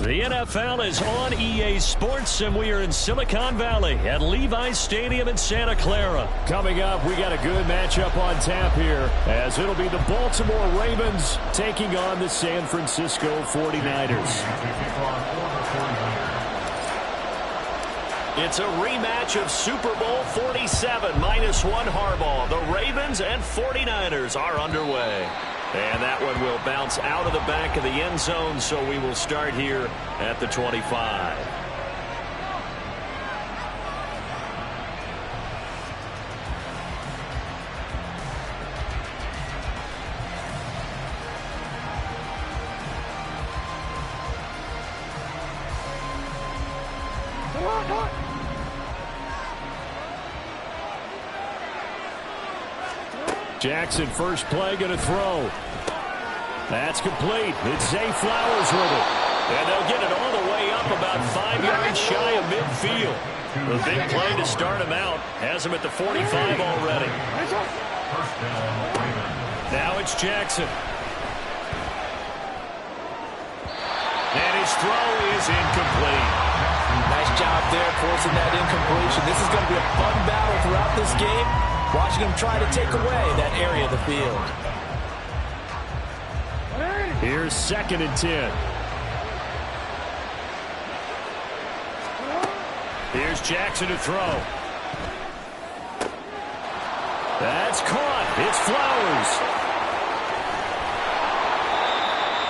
The NFL is on EA Sports, and we are in Silicon Valley at Levi's Stadium in Santa Clara. Coming up, we got a good matchup on tap here, as it'll be the Baltimore Ravens taking on the San Francisco 49ers. It's a rematch of Super Bowl 47 -1 Harbaugh. The Ravens and 49ers are underway. And that one will bounce out of the back of the end zone, so we will start here at the 25. Jackson, first play, going to throw. That's complete. It's Zay Flowers with it. And they'll get it all the way up about 5 yards shy of midfield. The big play to start him out has him at the 45 already. Now it's Jackson. And his throw is incomplete. Nice job there forcing that incompletion. This is going to be a fun battle throughout this game. Watching him try to take away that area of the field. Here's 2nd and 10. Here's Jackson to throw. That's caught. It's Flowers.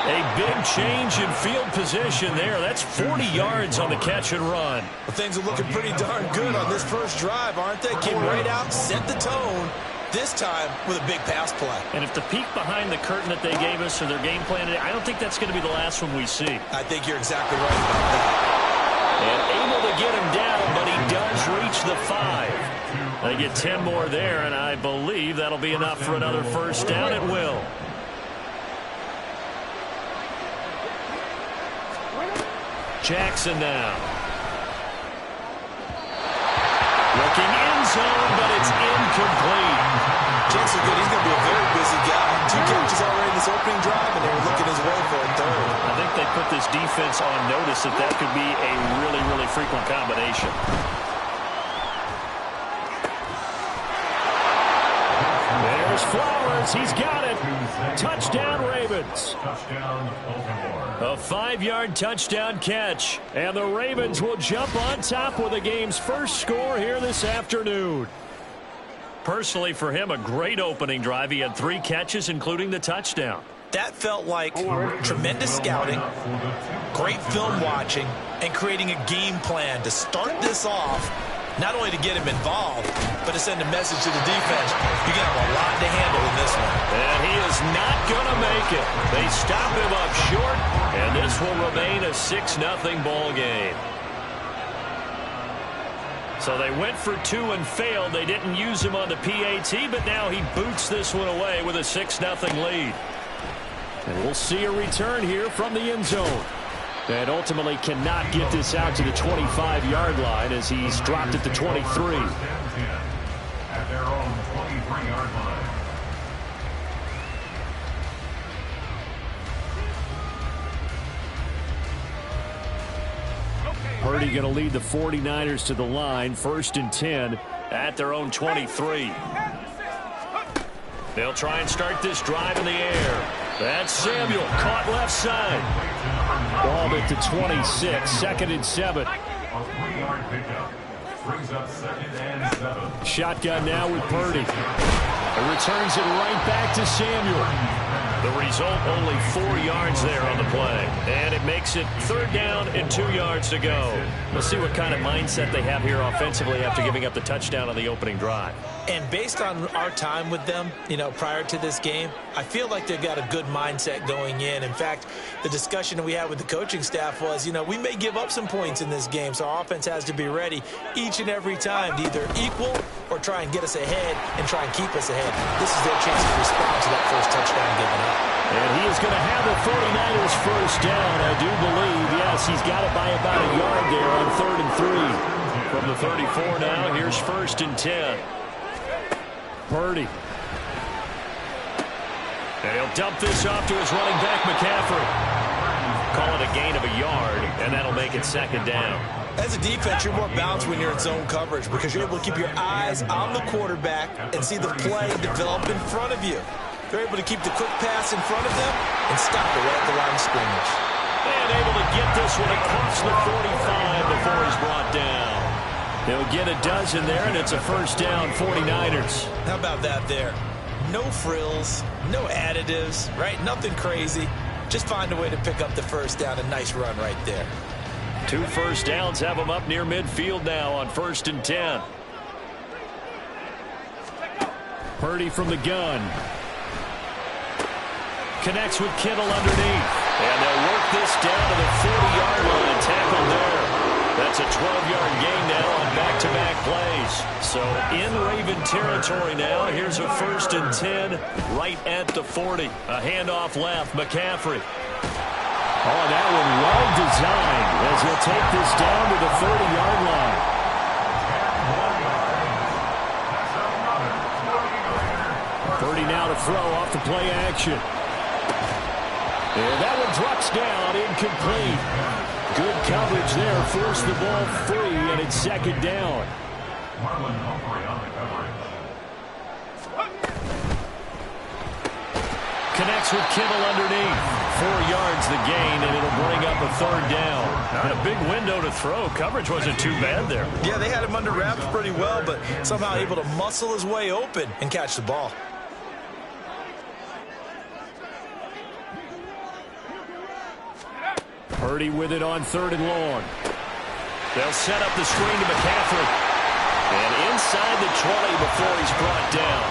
A big change in field position there. That's 40 yards on the catch and run. Well, things are looking pretty darn good on this first drive, aren't they? Came right out, set the tone, this time with a big pass play. And if the peek behind the curtain that they gave us or their game plan today, I don't think that's going to be the last one we see. I think you're exactly right about that. And able to get him down, but he does reach the 5. They get 10 more there, and I believe that'll be enough for another first down. It will. Jackson now. Looking end zone, but it's incomplete. Jackson good. He's going to be a very busy guy. 2 catches already in this opening drive, and they were looking his way for a third. I think they put this defense on notice that that could be a really, really frequent combination. There's Flowers. He's got it. Touchdown, Ravens. A 5-yard touchdown catch. And the Ravens will jump on top with the game's first score here this afternoon. Personally, for him, a great opening drive. He had 3 catches, including the touchdown. That felt like tremendous scouting, great film watching, and creating a game plan to start this off, not only to get him involved, but to send a message to the defense. You're going to have a lot to handle in this one. And he is not going to make it. They stop him up short, and this will remain a 6-0 ball game. So they went for 2 and failed. They didn't use him on the PAT, but now he boots this one away with a 6-0 lead. And we'll see a return here from the end zone. And ultimately cannot get this out to the 25-yard line as he's dropped at the 23. At their own 23-yard line. Purdy going to lead the 49ers to the line. 1st and 10 at their own 23. They'll try and start this drive in the air. That's Samuel, caught left side. Ball at the 26, 2nd and 7. A 3-yard pickup brings up 2nd and 7. Shotgun now with Purdy. It returns it right back to Samuel. The result, only 4 yards there on the play. And it makes it 3rd down and 2 yards to go. We'll see what kind of mindset they have here offensively after giving up the touchdown on the opening drive. And based on our time with them, prior to this game, I feel like they've got a good mindset going in. In fact, the discussion that we had with the coaching staff was, we may give up some points in this game, so our offense has to be ready each and every time to either equal or try and get us ahead and try and keep us ahead. This is their chance to respond to that first touchdown given up. And he is going to have the 49ers first down, I do believe. Yes, he's got it by about a yard there on 3rd and 3. From the 34 now, here's 1st and 10. Purdy. And he'll dump this off to his running back, McCaffrey. call it a gain of a yard, and that'll make it second down. As a defense, you're more balanced when you're in zone coverage because you're able to keep your eyes on the quarterback and see the play develop in front of you. They're able to keep the quick pass in front of them and stop it right at the line of scrimmage. And able to get this one across the 45 before he's brought down. They'll get a dozen there, and it's a first down, 49ers. How about that there? No frills, no additives, right? Nothing crazy. Just find a way to pick up the first down. A nice run right there. 2 first downs have them up near midfield now on 1st and 10. Purdy from the gun. Connects with Kittle underneath. And they'll work this down to the 40-yard line. Tackled there. That's a 12-yard gain now on back-to-back plays. So in Raven territory now. Here's a 1st and 10 right at the 40. A handoff left. McCaffrey. Oh, that one well designed as he'll take this down to the 30-yard line. Purdy now to throw off the play action. And that one drops down, incomplete. Good coverage there, forced the ball free, and it's second down. Connects with Kittle underneath. 4 yards the gain, and it'll bring up a 3rd down. Not a big window to throw. Coverage wasn't too bad there. Yeah, they had him under wraps pretty well, but somehow able to muscle his way open and catch the ball. Purdy with it on 3rd and long. They'll set up the screen to McCaffrey. And inside the 20 before he's brought down.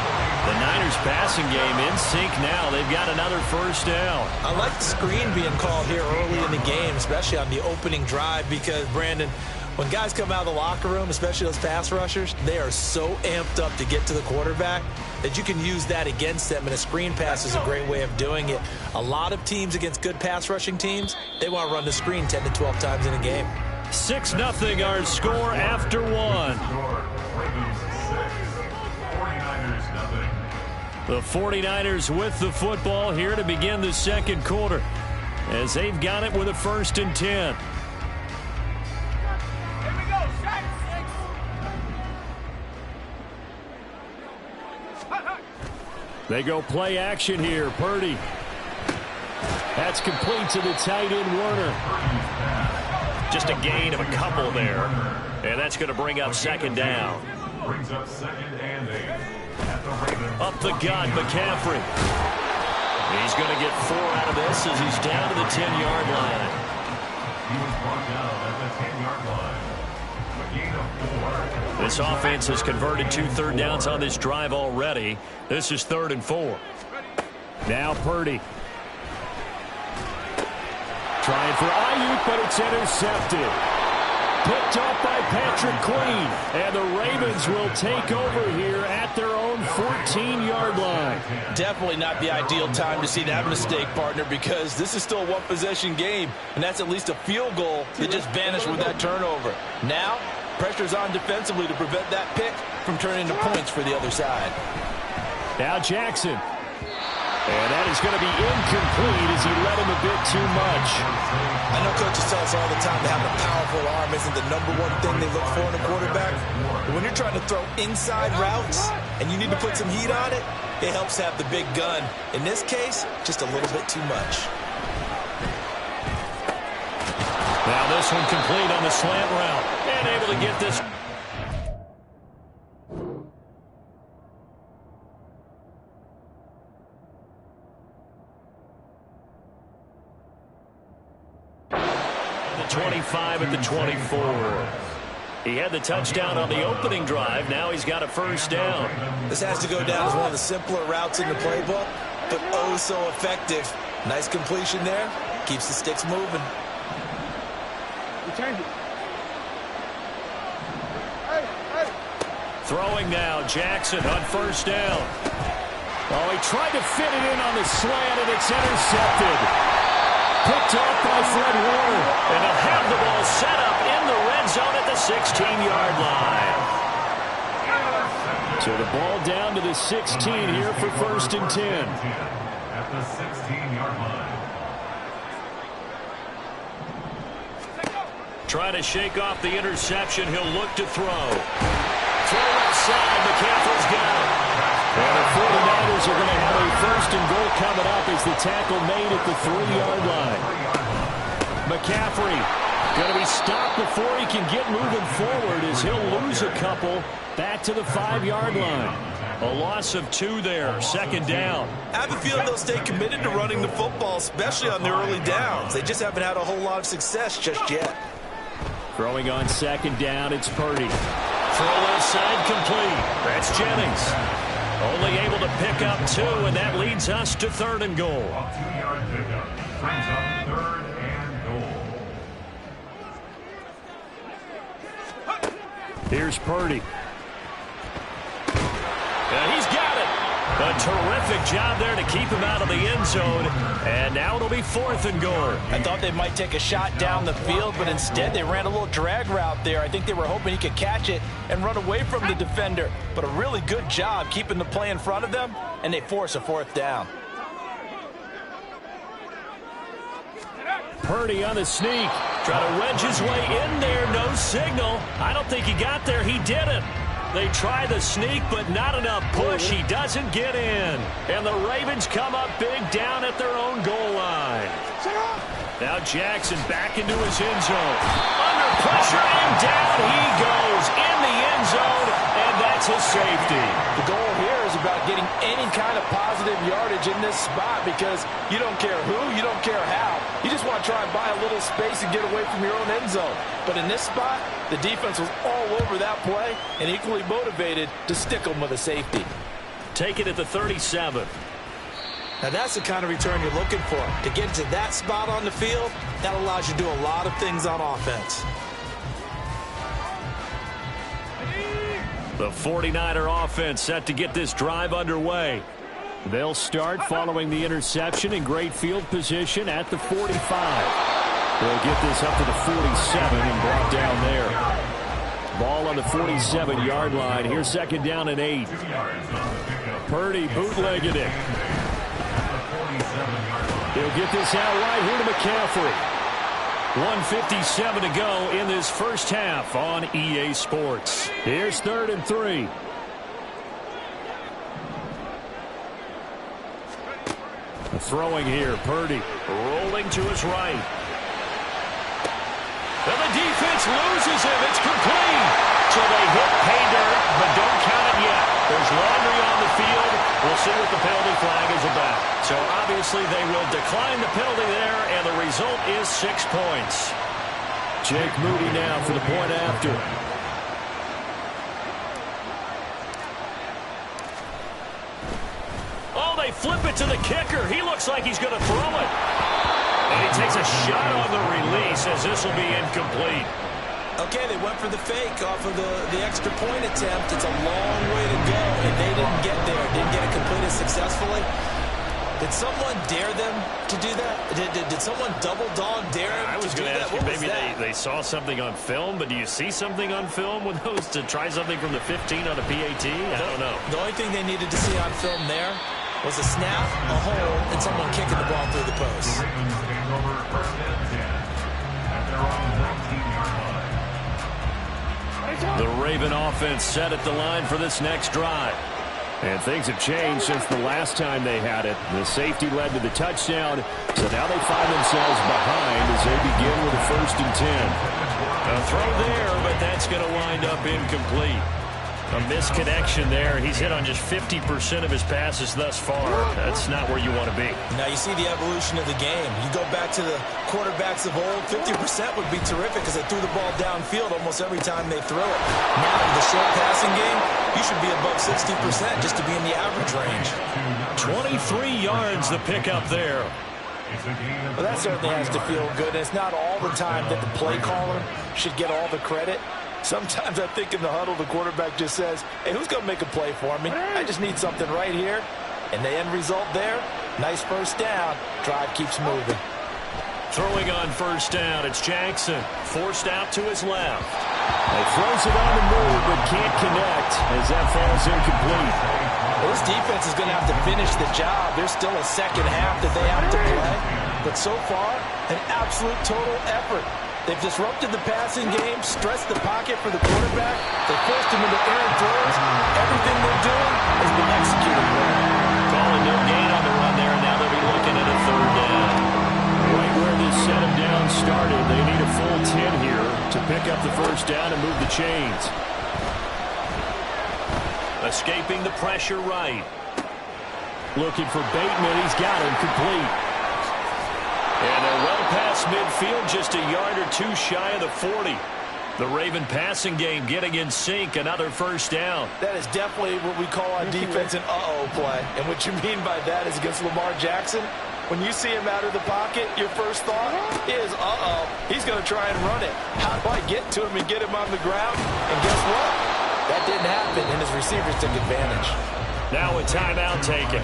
The Niners passing game in sync now. They've got another first down. I like the screen being called here early in the game, especially on the opening drive, because, Brandon, when guys come out of the locker room, especially those pass rushers, they are so amped up to get to the quarterback that you can use that against them, and a screen pass is a great way of doing it. A lot of teams against good pass rushing teams, they want to run the screen 10 to 12 times in a game. 6-0 our score after 1. The 49ers with the football here to begin the second quarter as they've got it with a 1st and 10. They go play action here. Purdy. That's complete to the tight end, Warner. Just a gain of a couple there. And that's going to bring up second down. Brings up 2nd and 8. Up the gun, McCaffrey. He's going to get 4 out of this as he's down to the 10-yard line. He was brought down at the 10-yard line. A gain of 4. This offense has converted 2 third downs on this drive already. This is 3rd and 4. Now Purdy. Trying for Ayuk, but it's intercepted. Picked off by Patrick Queen. And the Ravens will take over here at their own 14-yard line. Definitely not the ideal time to see that mistake, partner, because this is still a one-possession game, and that's at least a field goal that just vanished with that turnover. Now, pressure's on defensively to prevent that pick from turning into points for the other side. Now Jackson. And that is going to be incomplete as he led him a bit too much. I know coaches tell us all the time that having a powerful arm isn't the #1 thing they look for in a quarterback. But when you're trying to throw inside routes and you need to put some heat on it, it helps have the big gun. In this case, just a little bit too much. Now this one complete on the slant route. And able to get this. The 25 at the 24. He had the touchdown on the opening drive. Now he's got a first down. This has to go down as one of the simpler routes in the playbook, but oh so effective. Nice completion there. Keeps the sticks moving. Throwing now, Jackson on first down. Oh, he tried to fit it in on the slant, and it's intercepted. Picked off by Fred Warner. And they'll have the ball set up in the red zone at the 16-yard line. So the ball down to the 16 here for 1st and 10. At the 16-yard line. Trying to shake off the interception. He'll look to throw. Throw left side. McCaffrey's got it. And the 49ers are going to have a first and goal coming up as the tackle made at the 3-yard line. McCaffrey going to be stopped before he can get moving forward as he'll lose a couple back to the 5-yard line. A loss of 2 there, second down. I have a feeling they'll stay committed to running the football, especially on the early downs. They just haven't had a whole lot of success just yet. Throwing on second down, it's Purdy. Throw left side complete. That's Jennings. Only able to pick up 2, and that leads us to 3rd and goal. A 2-yard pickup brings up 3rd and goal. Here's Purdy. And he's got it. A terrific job there to keep him out of the end zone. And now it'll be 4th and goal. I thought they might take a shot down the field, but instead they ran a little drag route there. I think they were hoping he could catch it and run away from the defender. But a really good job keeping the play in front of them, and they force a 4th down. Purdy on the sneak. Try to wedge his way in there. No signal. I don't think he got there. He didn't. They try the sneak, but not enough push. He doesn't get in. And the Ravens come up big down at their own goal line. Now Jackson back into his end zone. Under pressure, and down he goes in the end zone, and that's a safety. The goal here is about getting any kind of positive yardage in this spot because you don't care who, you don't care how. You just want to try and buy a little space and get away from your own end zone. But in this spot, the defense was all over that play and equally motivated to stick them with a safety. Take it at the 37. Now that's the kind of return you're looking for. To get to that spot on the field, that allows you to do a lot of things on offense. The 49er offense set to get this drive underway. They'll start following the interception in great field position at the 45. They'll get this up to the 47 and brought down there. Ball on the 47-yard line. Here's second down and 8. Purdy bootlegging it. He'll get this out right here to McCaffrey. 1:57 to go in this first half on EA Sports. Here's 3rd and 3. Throwing here, Purdy. Rolling to his right. And the defense loses him. It's complete. So they hit pay dirt, but don't count it yet. There's laundry on the field. We'll see what the penalty flag is about. So obviously they will decline the penalty there, and the result is 6 points. Jake Moody now for the point after. Oh, they flip it to the kicker. He looks like he's going to throw it. And he takes a shot on the release as this will be incomplete. Okay, they went for the fake off of the extra point attempt. It's a long way to go, and they didn't get there. Didn't get it completed successfully. Did someone dare them to do that? Did someone double dog dare them I was to do going to that? ask you, What was maybe that? they saw something on film, but do you see something on film with those to try something from the 15 on a PAT? I don't know. The only thing they needed to see on film there was a snap, a hole, and someone kicking the ball through the post. The Raven offense set at the line for this next drive. And things have changed since the last time they had it. The safety led to the touchdown, so now they find themselves behind as they begin with a 1st and 10. A throw there, but that's going to wind up incomplete. A misconnection there. He's hit on just 50% of his passes thus far. That's not where you want to be. Now you see the evolution of the game. You go back to the quarterbacks of old, 50% would be terrific because they threw the ball downfield almost every time they threw it. Now in the short passing game, you should be above 60% just to be in the average range. 23 yards the pickup there. Well, that certainly has to feel good. It's not all the time that the play caller should get all the credit. Sometimes I think in the huddle, the quarterback just says, hey, who's going to make a play for me? I just need something right here. And the end result there, nice first down. Drive keeps moving. Throwing on first down, it's Jackson. Forced out to his left. He throws it on the move, but can't connect as that falls incomplete. Well, this defense is going to have to finish the job. There's still a second half that they have to play. But so far, an absolute total effort. They've disrupted the passing game, stressed the pocket for the quarterback. They forced him into errant throws. Everything they're doing has been executed well. Calling no gain on the run there, and now they'll be looking at a third down. Right where this set them down started, they need a full 10 here to pick up the first down and move the chains. Escaping the pressure right. Looking for Bateman. He's got him complete. And they're well past midfield, just a yard or two shy of the 40. The Raven passing game getting in sync, another first down. That is definitely what we call our defense an uh-oh play. And what you mean by that is against Lamar Jackson, when you see him out of the pocket, your first thought is, uh-oh, he's going to try and run it. How do I get to him and get him on the ground? And guess what? That didn't happen, and his receivers took advantage. Now a timeout taken.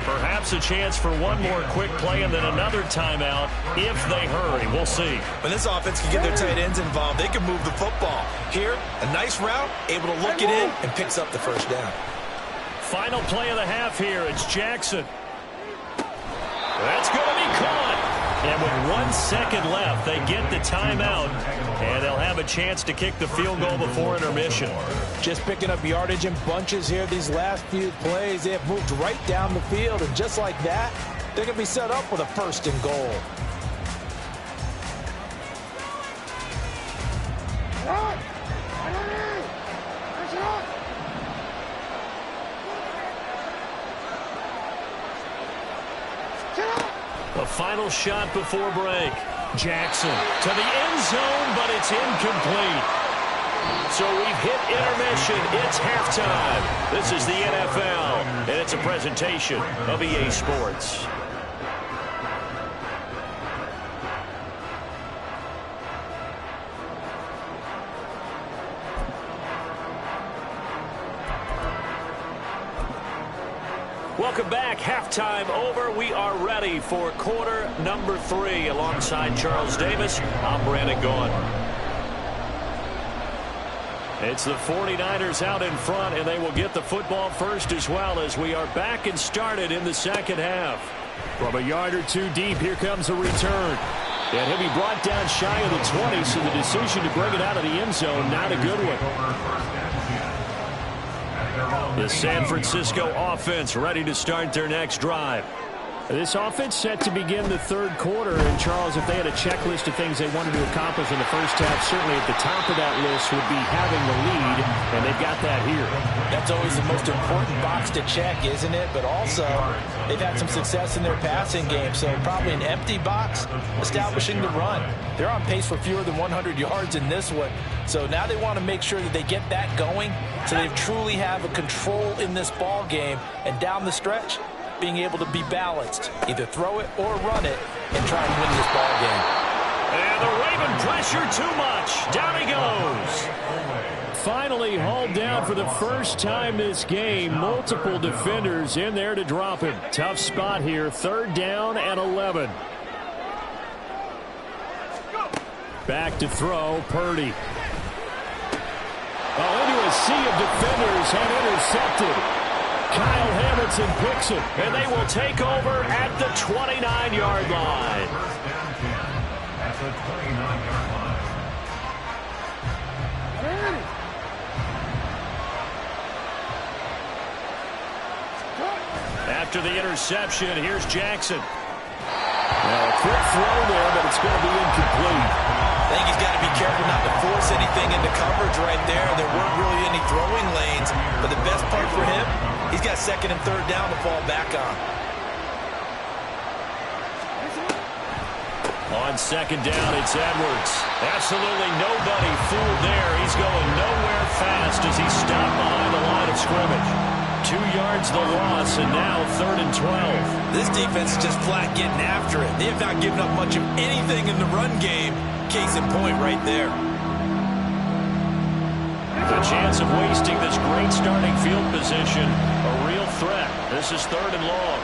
Perhaps a chance for one more quick play and then another timeout if they hurry. We'll see. When this offense can get their tight ends involved, they can move the football. Here, a nice route, able to look it in, and picks up the first down. Final play of the half here. It's Jackson. That's going to be caught. And with 1 second left, they get the timeout, and they'll have a chance to kick the field goal before intermission. Just picking up yardage in bunches here these last few plays. They have moved right down the field, and just like that, they're going to be set up with a first and goal. The final shot before break. Jackson to the end zone, but it's incomplete. So we've hit intermission. It's halftime. This is the NFL, and it's a presentation of EA Sports. Welcome back. Halftime over. We are ready for quarter number 3. Alongside Charles Davis, I'm Brandon Gaughan. It's the 49ers out in front, and they will get the football first as well as we are back and started in the second half. From a yard or two deep, here comes a return. And he'll be brought down shy of the 20, so the decision to bring it out of the end zone, not a good one. The San Francisco offense ready to start their next drive. This offense set to begin the third quarter. And, Charles, if they had a checklist of things they wanted to accomplish in the first half, certainly at the top of that list would be having the lead, and they've got that here. That's always the most important box to check, isn't it? But also, they've had some success in their passing game, so probably an empty box establishing the run. They're on pace for fewer than 100 yards in this one, so now they want to make sure that they get that going so they truly have a control in this ball game, and down the stretch, being able to be balanced, either throw it or run it, and try and win this ball game. And the Raven pressure too much. Down he goes. Finally hauled down for the first time this game. Multiple defenders in there to drop him. Tough spot here. Third down and 11. Back to throw, Purdy. Into a sea of defenders and intercepted. Kyle Hamilton picks it, and they will take over at the 29-yard line. At the 29-yard line. After the interception, here's Jackson. Now a quick throw there, but it's going to be incomplete. I think he's got to be careful not to force anything into coverage right there. There weren't really any throwing lanes, but the best part for him, he's got second and third down to fall back on. On second down, it's Edwards. Absolutely nobody fooled there. He's going nowhere fast as he stopped behind the line of scrimmage. 2 yards the loss, and now third and 12. This defense is just flat getting after it. They have not given up much of anything in the run game. Case in point right there. The chance of wasting this great starting field position, a real threat. This is third and long.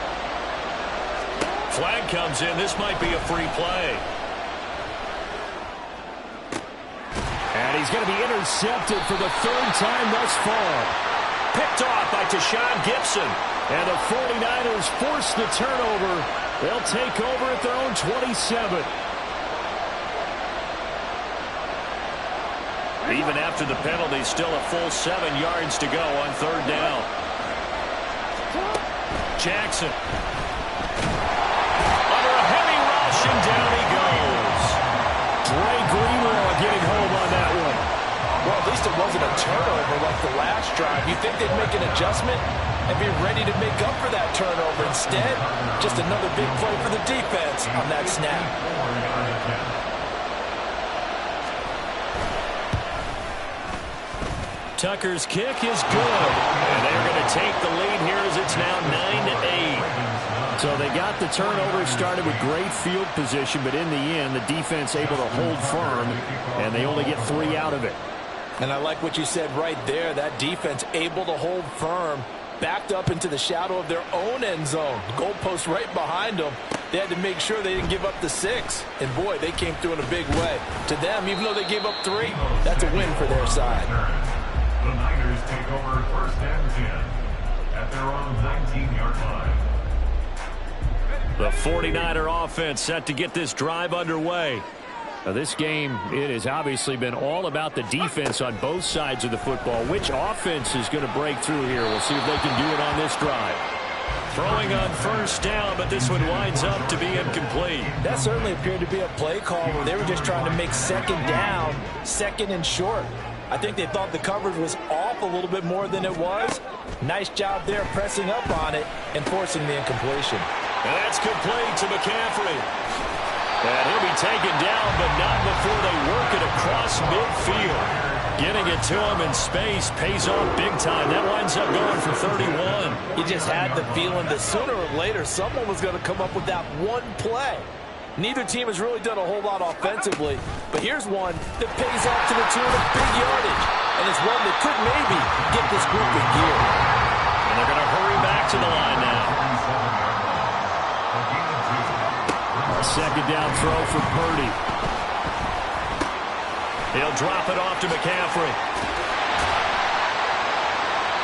Flag comes in. This might be a free play. And he's going to be intercepted for the third time thus far. Picked off by Tashawn Gibson. And the 49ers force the turnover. They'll take over at their own 27. Even after the penalty, still a full 7 yards to go on 3rd down. Jackson. Under a heavy rush, and down he goes. Dre Greenlaw getting home on that one. Well, at least it wasn't a turnover like the last drive. You think they'd make an adjustment and be ready to make up for that turnover. Instead, just another big play for the defense on that snap. Tucker's kick is good. And they're going to take the lead here as it's now 9-8. So they got the turnover started with great field position, but in the end, the defense able to hold firm, and they only get 3 out of it. And I like what you said right there. That defense able to hold firm, backed up into the shadow of their own end zone. The goalpost right behind them. They had to make sure they didn't give up the 6. And, boy, they came through in a big way. To them, even though they gave up 3, that's a win for their side. The Niners take over 1st and 10 at their own 19-yard line. The 49er offense set to get this drive underway. Now, this game, it has obviously been all about the defense on both sides of the football. Which offense is going to break through here? We'll see if they can do it on this drive. Throwing on 1st down, but this one winds up to be incomplete. That certainly appeared to be a play call where they were just trying to make 2nd down, 2nd and short. I think they thought the coverage was off a little bit more than it was. Nice job there pressing up on it and forcing the incompletion. And that's complete to McCaffrey. And he'll be taken down, but not before they work it across midfield. Getting it to him in space pays off big time. That winds up going for 31. You just had the feeling that sooner or later someone was going to come up with that one play. Neither team has really done a whole lot offensively, but here's one that pays off to the tune of big yardage, and it's one that could maybe get this group in gear. And they're going to hurry back to the line now. A 2nd down throw for Purdy. He'll drop it off to McCaffrey.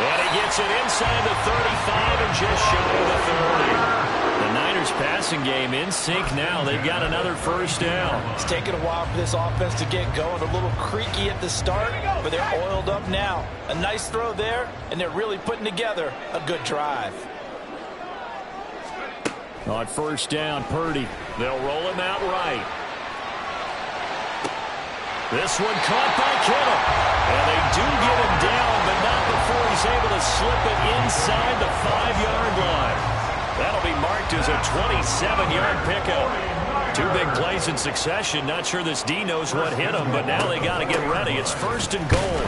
And he gets it inside the 35 and just shy of the 30. The Niners passing game in sync now. They've got another 1st down. It's taken a while for this offense to get going. A little creaky at the start, but they're oiled up now. A nice throw there, and they're really putting together a good drive. On 1st down, Purdy. They'll roll him out right. This one caught by Kittle. And they do get him down, but not before he's able to slip it inside the 5-yard line. That'll be marked as a 27-yard pickup. 2 big plays in succession. Not sure this D knows what hit him, but now they got to get ready. It's 1st and goal.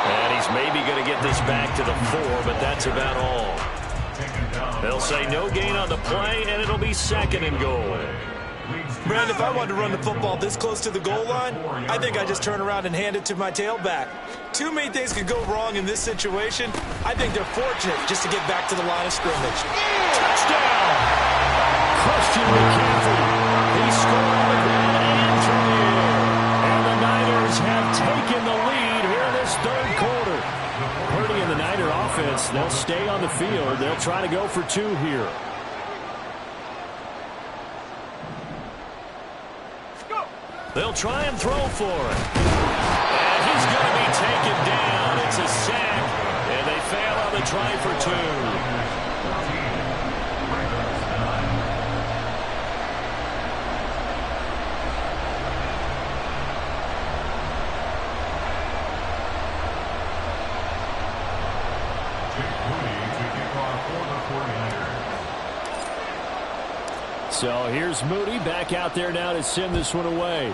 And he's maybe going to get this back to the 4, but that's about all. They'll say no gain on the play, and it'll be 2nd and goal. Brand, if I wanted to run the football this close to the goal line, I think I just turn around and hand it to my tailback. Too many things could go wrong in this situation. I think they're fortunate just to get back to the line of scrimmage. Touchdown! Christian McCaffrey. He scored on the ground and through the air. And the Niners have taken the lead here in this 3rd quarter. Purdy and the Niner offense, they'll stay on the field. They'll try to go for 2 here. They'll try and throw for it. And he's going to be taken down. It's a sack. And they fail on the try for 2. So here's Moody back out there now to send this one away.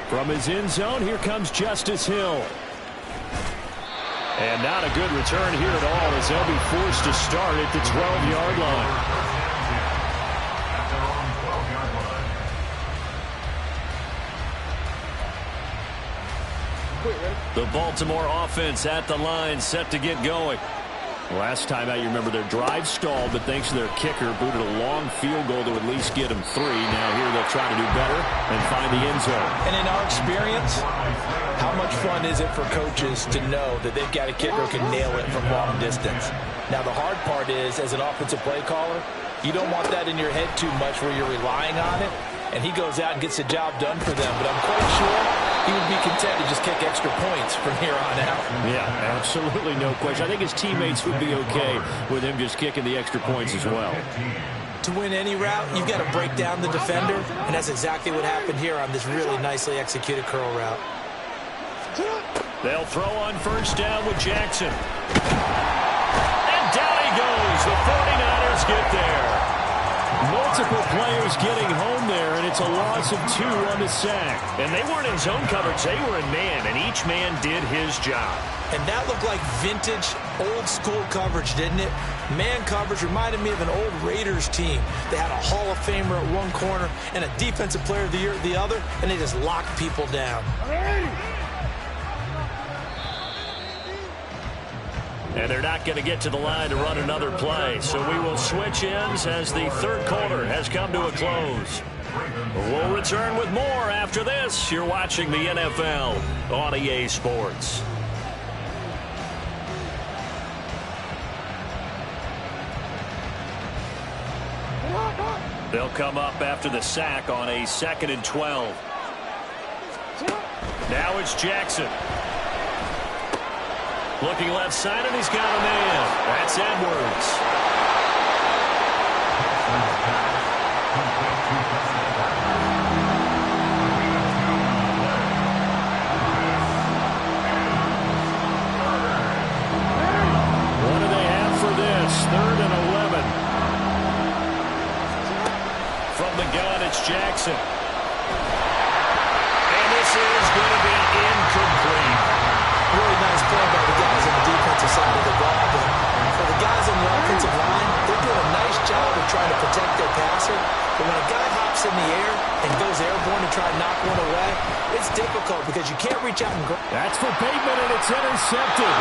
From his end zone, here comes Justice Hill. And not a good return here at all as they'll be forced to start at the 12-yard line. The Baltimore offense at the line set to get going. Last time out, you remember their drive stalled, but thanks to their kicker, booted a long field goal to at least get them 3. Now here they'll try to do better and find the end zone. And in our experience, how much fun is it for coaches to know that they've got a kicker who can nail it from long distance? Now the hard part is, as an offensive play caller, you don't want that in your head too much where you're relying on it. and he goes out and gets the job done for them. But I'm quite sure he would be content to just kick extra points from here on out. Yeah, absolutely no question. I think his teammates would be okay with him just kicking the extra points as well. To win any route, you've got to break down the defender, and that's exactly what happened here on this really nicely executed curl route. They'll throw on first down with Jackson. And down he goes. The 49ers get there. Multiple players getting home there, and it's a loss of 2 on the sack. And they weren't in zone coverage. They were in man, and each man did his job. And that looked like vintage, old-school coverage, didn't it? Man coverage reminded me of an old Raiders team. They had a Hall of Famer at one corner and a Defensive Player of the Year at the other, and they just locked people down. And they're not going to get to the line to run another play. So we will switch ends as the third quarter has come to a close. We'll return with more after this. You're watching the NFL on EA Sports. They'll come up after the sack on a 2nd and 12. Now it's Jackson. Looking left side, and he's got a man. That's Edwards. What do they have for this? 3rd and 11. From the gun, it's Jackson. And this is going to be incomplete. Really nice play by the guys on the defensive side of the ball, but for the guys on the offensive line, they're doing a nice job of trying to protect their passer. But when a guy hops in the air and goes airborne to try and knock one away, it's difficult because you can't reach out and grab. That's for Bateman, and it's intercepted.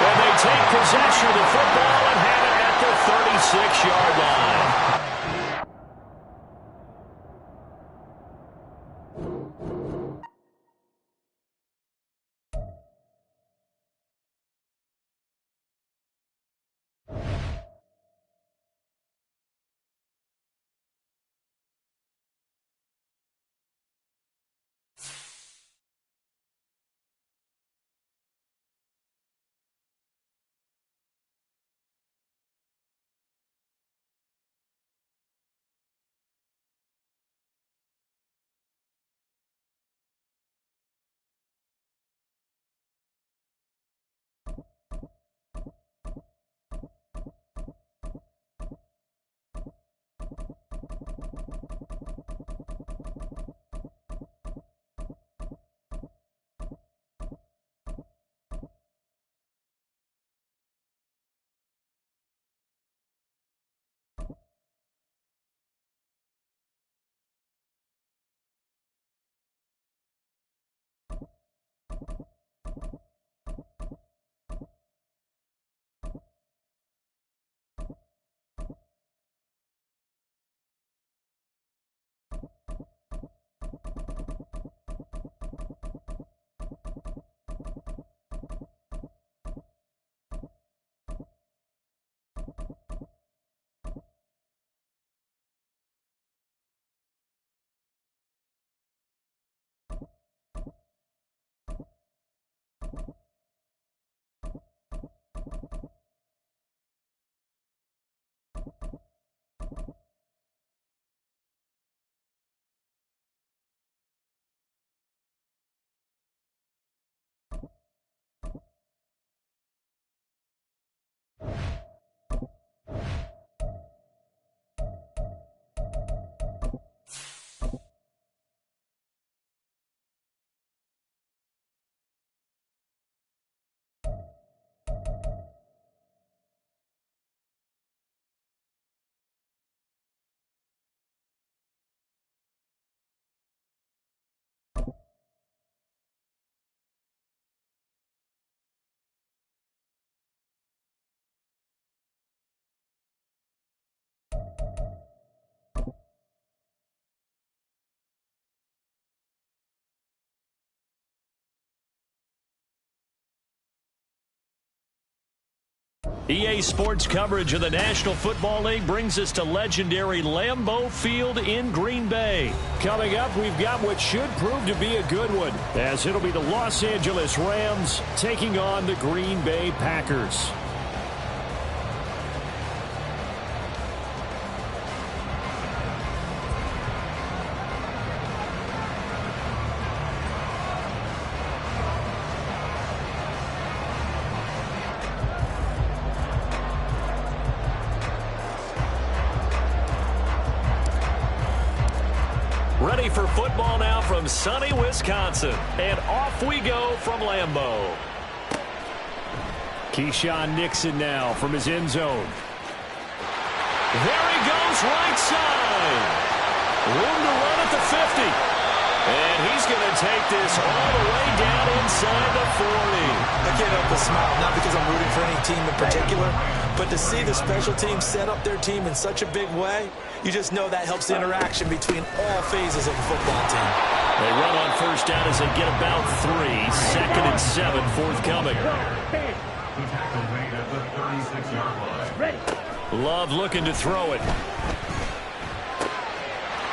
And they take possession of the football and have it at the 36-yard line. EA Sports coverage of the National Football League brings us to legendary Lambeau Field in Green Bay. Coming up, we've got what should prove to be a good one, as it'll be the Los Angeles Rams taking on the Green Bay Packers. Ready for football now from sunny Wisconsin. And off we go from Lambeau. Keyshawn Nixon now from his end zone. There he goes, right side. Room to run at the 50. And he's going to take this all the way down inside the 40. I can't help but smile, not because I'm rooting for any team in particular, but to see the special team set up their team in such a big way, you just know that helps the interaction between all phases of the football team. They run on first down as they get about 3. 2nd and 7 forthcoming. The tackle made at the 36-yard line. Love looking to throw it.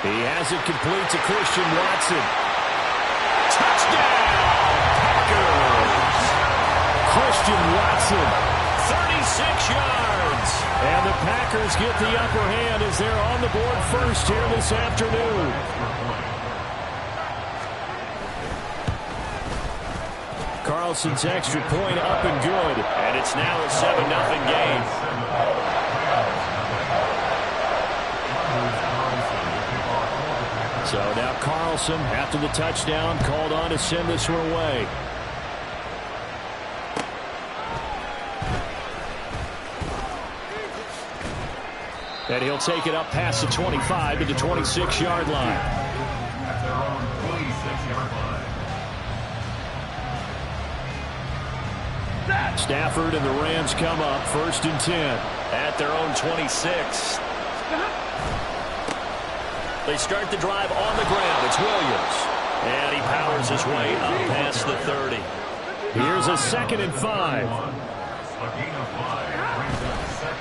He has it complete to Christian Watson. Touchdown, Packers! Christian Watson. 36 yards. And the Packers get the upper hand as they're on the board first here this afternoon. Carlson's extra point up and good. And it's now a 7-0 game. So now Carlson, after the touchdown, called on to send this one away. And he'll take it up past the 25 to the 26-yard line. At their own 26-yard line. Stafford and the Rams come up 1st and 10. At their own 26. They start the drive on the ground. It's Williams. And he powers his way up past the 30. Here's a 2nd and 5.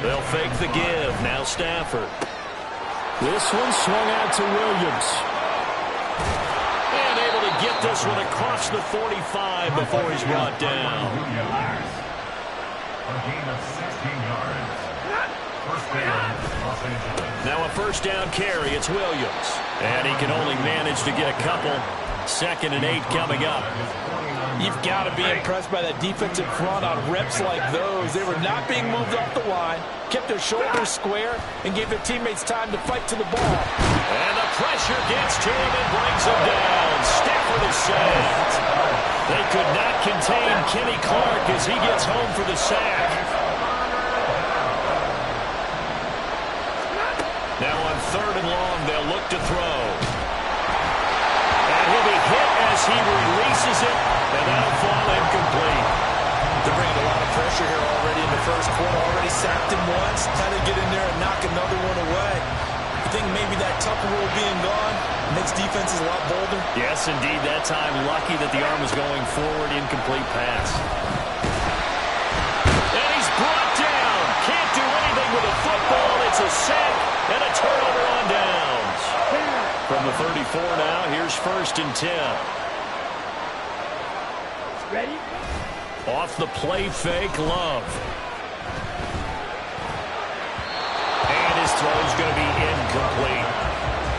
They'll fake the give. Now Stafford. This one swung out to Williams. And able to get this one across the 45 before he's brought down. A gain of 16 yards. First down, Los Angeles. Now a first down carry. It's Williams. And he can only manage to get a couple. 2nd and 8 coming up. You've got to be impressed by that defensive front on reps like those. They were not being moved off the line, kept their shoulders square, and gave their teammates time to fight to the ball. And the pressure gets to him and brings him down. Stafford is sacked. They could not contain Kenny Clark as he gets home for the sack. Now on 3rd and long, they'll look to throw. And he'll be hit as he releases it, and that'll fall incomplete. They're bringing a lot of pressure here already in the first quarter. Already sacked him once. Time to get in there and knock another one away. I think maybe that Tucker rule being gone makes defenses a lot bolder. Yes, indeed. That time, lucky that the arm was going forward. Incomplete pass. And he's brought down. Can't do anything with a football. It's a sack and a turnover on downs. From the 34 now, here's 1st and 10. Ready? Off the play fake, Love. And his throw's going to be incomplete.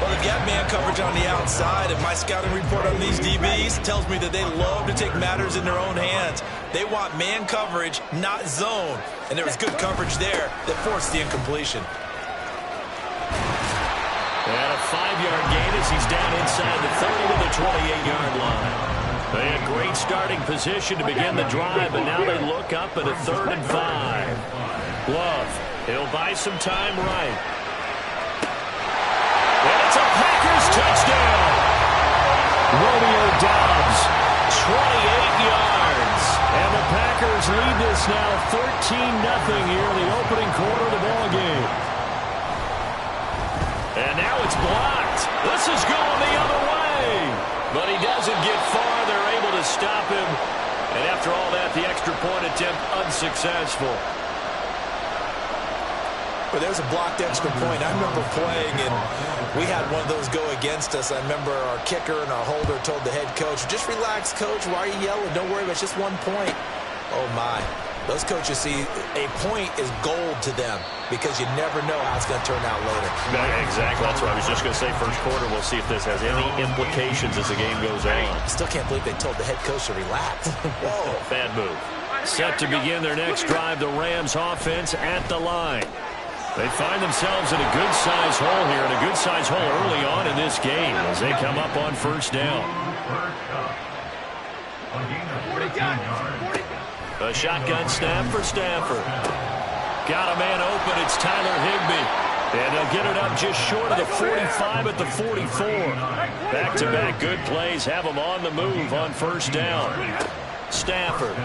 Well, they've got man coverage on the outside, and my scouting report on these DBs tells me that they love to take matters in their own hands. They want man coverage, not zone. And there was good coverage there that forced the incompletion. And a 5-yard gain as he's down inside the 30 to the 28-yard line. They had great starting position to begin the drive, but now they look up at a 3rd and 5. Love, he'll buy some time right. And it's a Packers touchdown. Romeo Doubs. 28 yards. And the Packers lead this now 13-0 here in the opening quarter of the ballgame. And now it's blocked. This is going the other way. But he doesn't get far. They're able to stop him. And after all that, the extra point attempt unsuccessful. But there's a blocked extra point. I remember playing, and we had one of those go against us. I remember our kicker and our holder told the head coach, just relax, coach. Why are you yelling? Don't worry about it. It's just 1 point. Oh, my. Those coaches see a point is gold to them because you never know how it's going to turn out later. Exactly. That's what I was just going to say. First quarter, we'll see if this has any implications as the game goes on. I still can't believe they told the head coach to relax. Whoa. Bad move. Set to begin their next drive, the Rams offense at the line. They find themselves in a good-sized hole here, and a good-sized hole early on in this game as they come up on first down. A shotgun snap for Stafford. Got a man open. It's Tyler Higbee. And they'll get it up just short of the 45 at the 44. Back-to-back good plays have them on the move on first down. Stafford.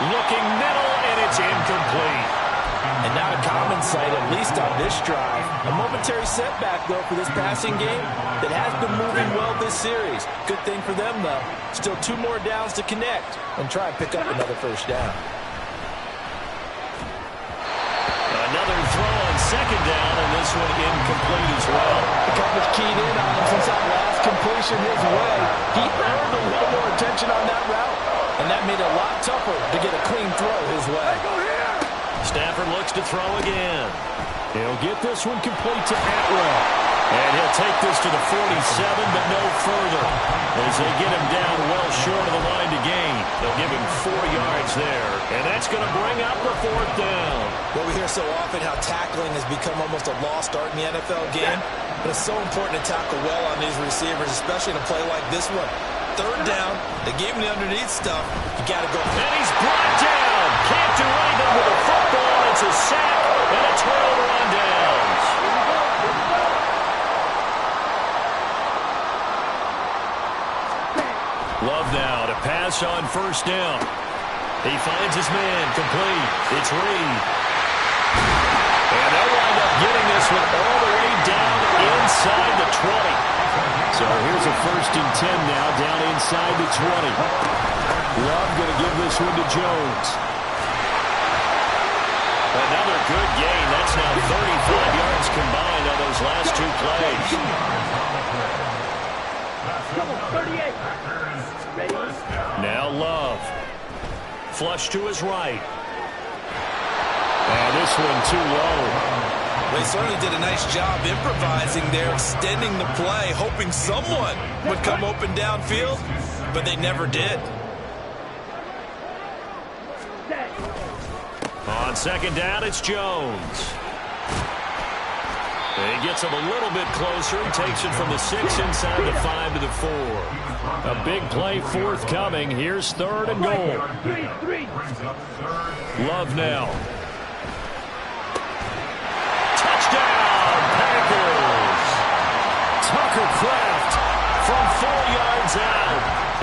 Looking middle, and it's incomplete. And not a common sight, at least on this drive. A momentary setback, though, for this passing game that has been moving well this series. Good thing for them, though. Still 2 more downs to connect and try and pick up another first down. Another throw on second down, and this one incomplete as well. The coverage keyed in on him since that last completion his way. He earned a little more attention on that route, and that made it a lot tougher to get a clean throw his way. Stafford looks to throw again. He'll get this one complete to Atwell. And he'll take this to the 47, but no further. As they get him down well short of the line to gain. They'll give him 4 yards there. And that's going to bring up the 4th down. Well, we hear so often how tackling has become almost a lost art in the NFL game. But it's so important to tackle well on these receivers, especially in a play like this one. 3rd down, they gave him the underneath stuff. You got to go. And he's brought down. Can't do anything with a football. It's a sack and a turnover on downs. Love now to pass on first down. He finds his man complete. It's Reed. And they'll wind up getting this one all the way down inside the 20. So here's a 1st and 10 now, down inside the 20. Love going to give this one to Jones. Another good gain. That's now 35 yards combined on those last 2 plays. Now Love. Flush to his right. And this one too low. They certainly did a nice job improvising there, extending the play, hoping someone would come open downfield, but they never did. On second down, it's Jones. He gets him a little bit closer. He takes it from the 6 inside the 5 to the 4. A big play forthcoming. Here's 3rd and goal. Love now. Touchdown, Packers. Tucker Kraft from 4 yards out.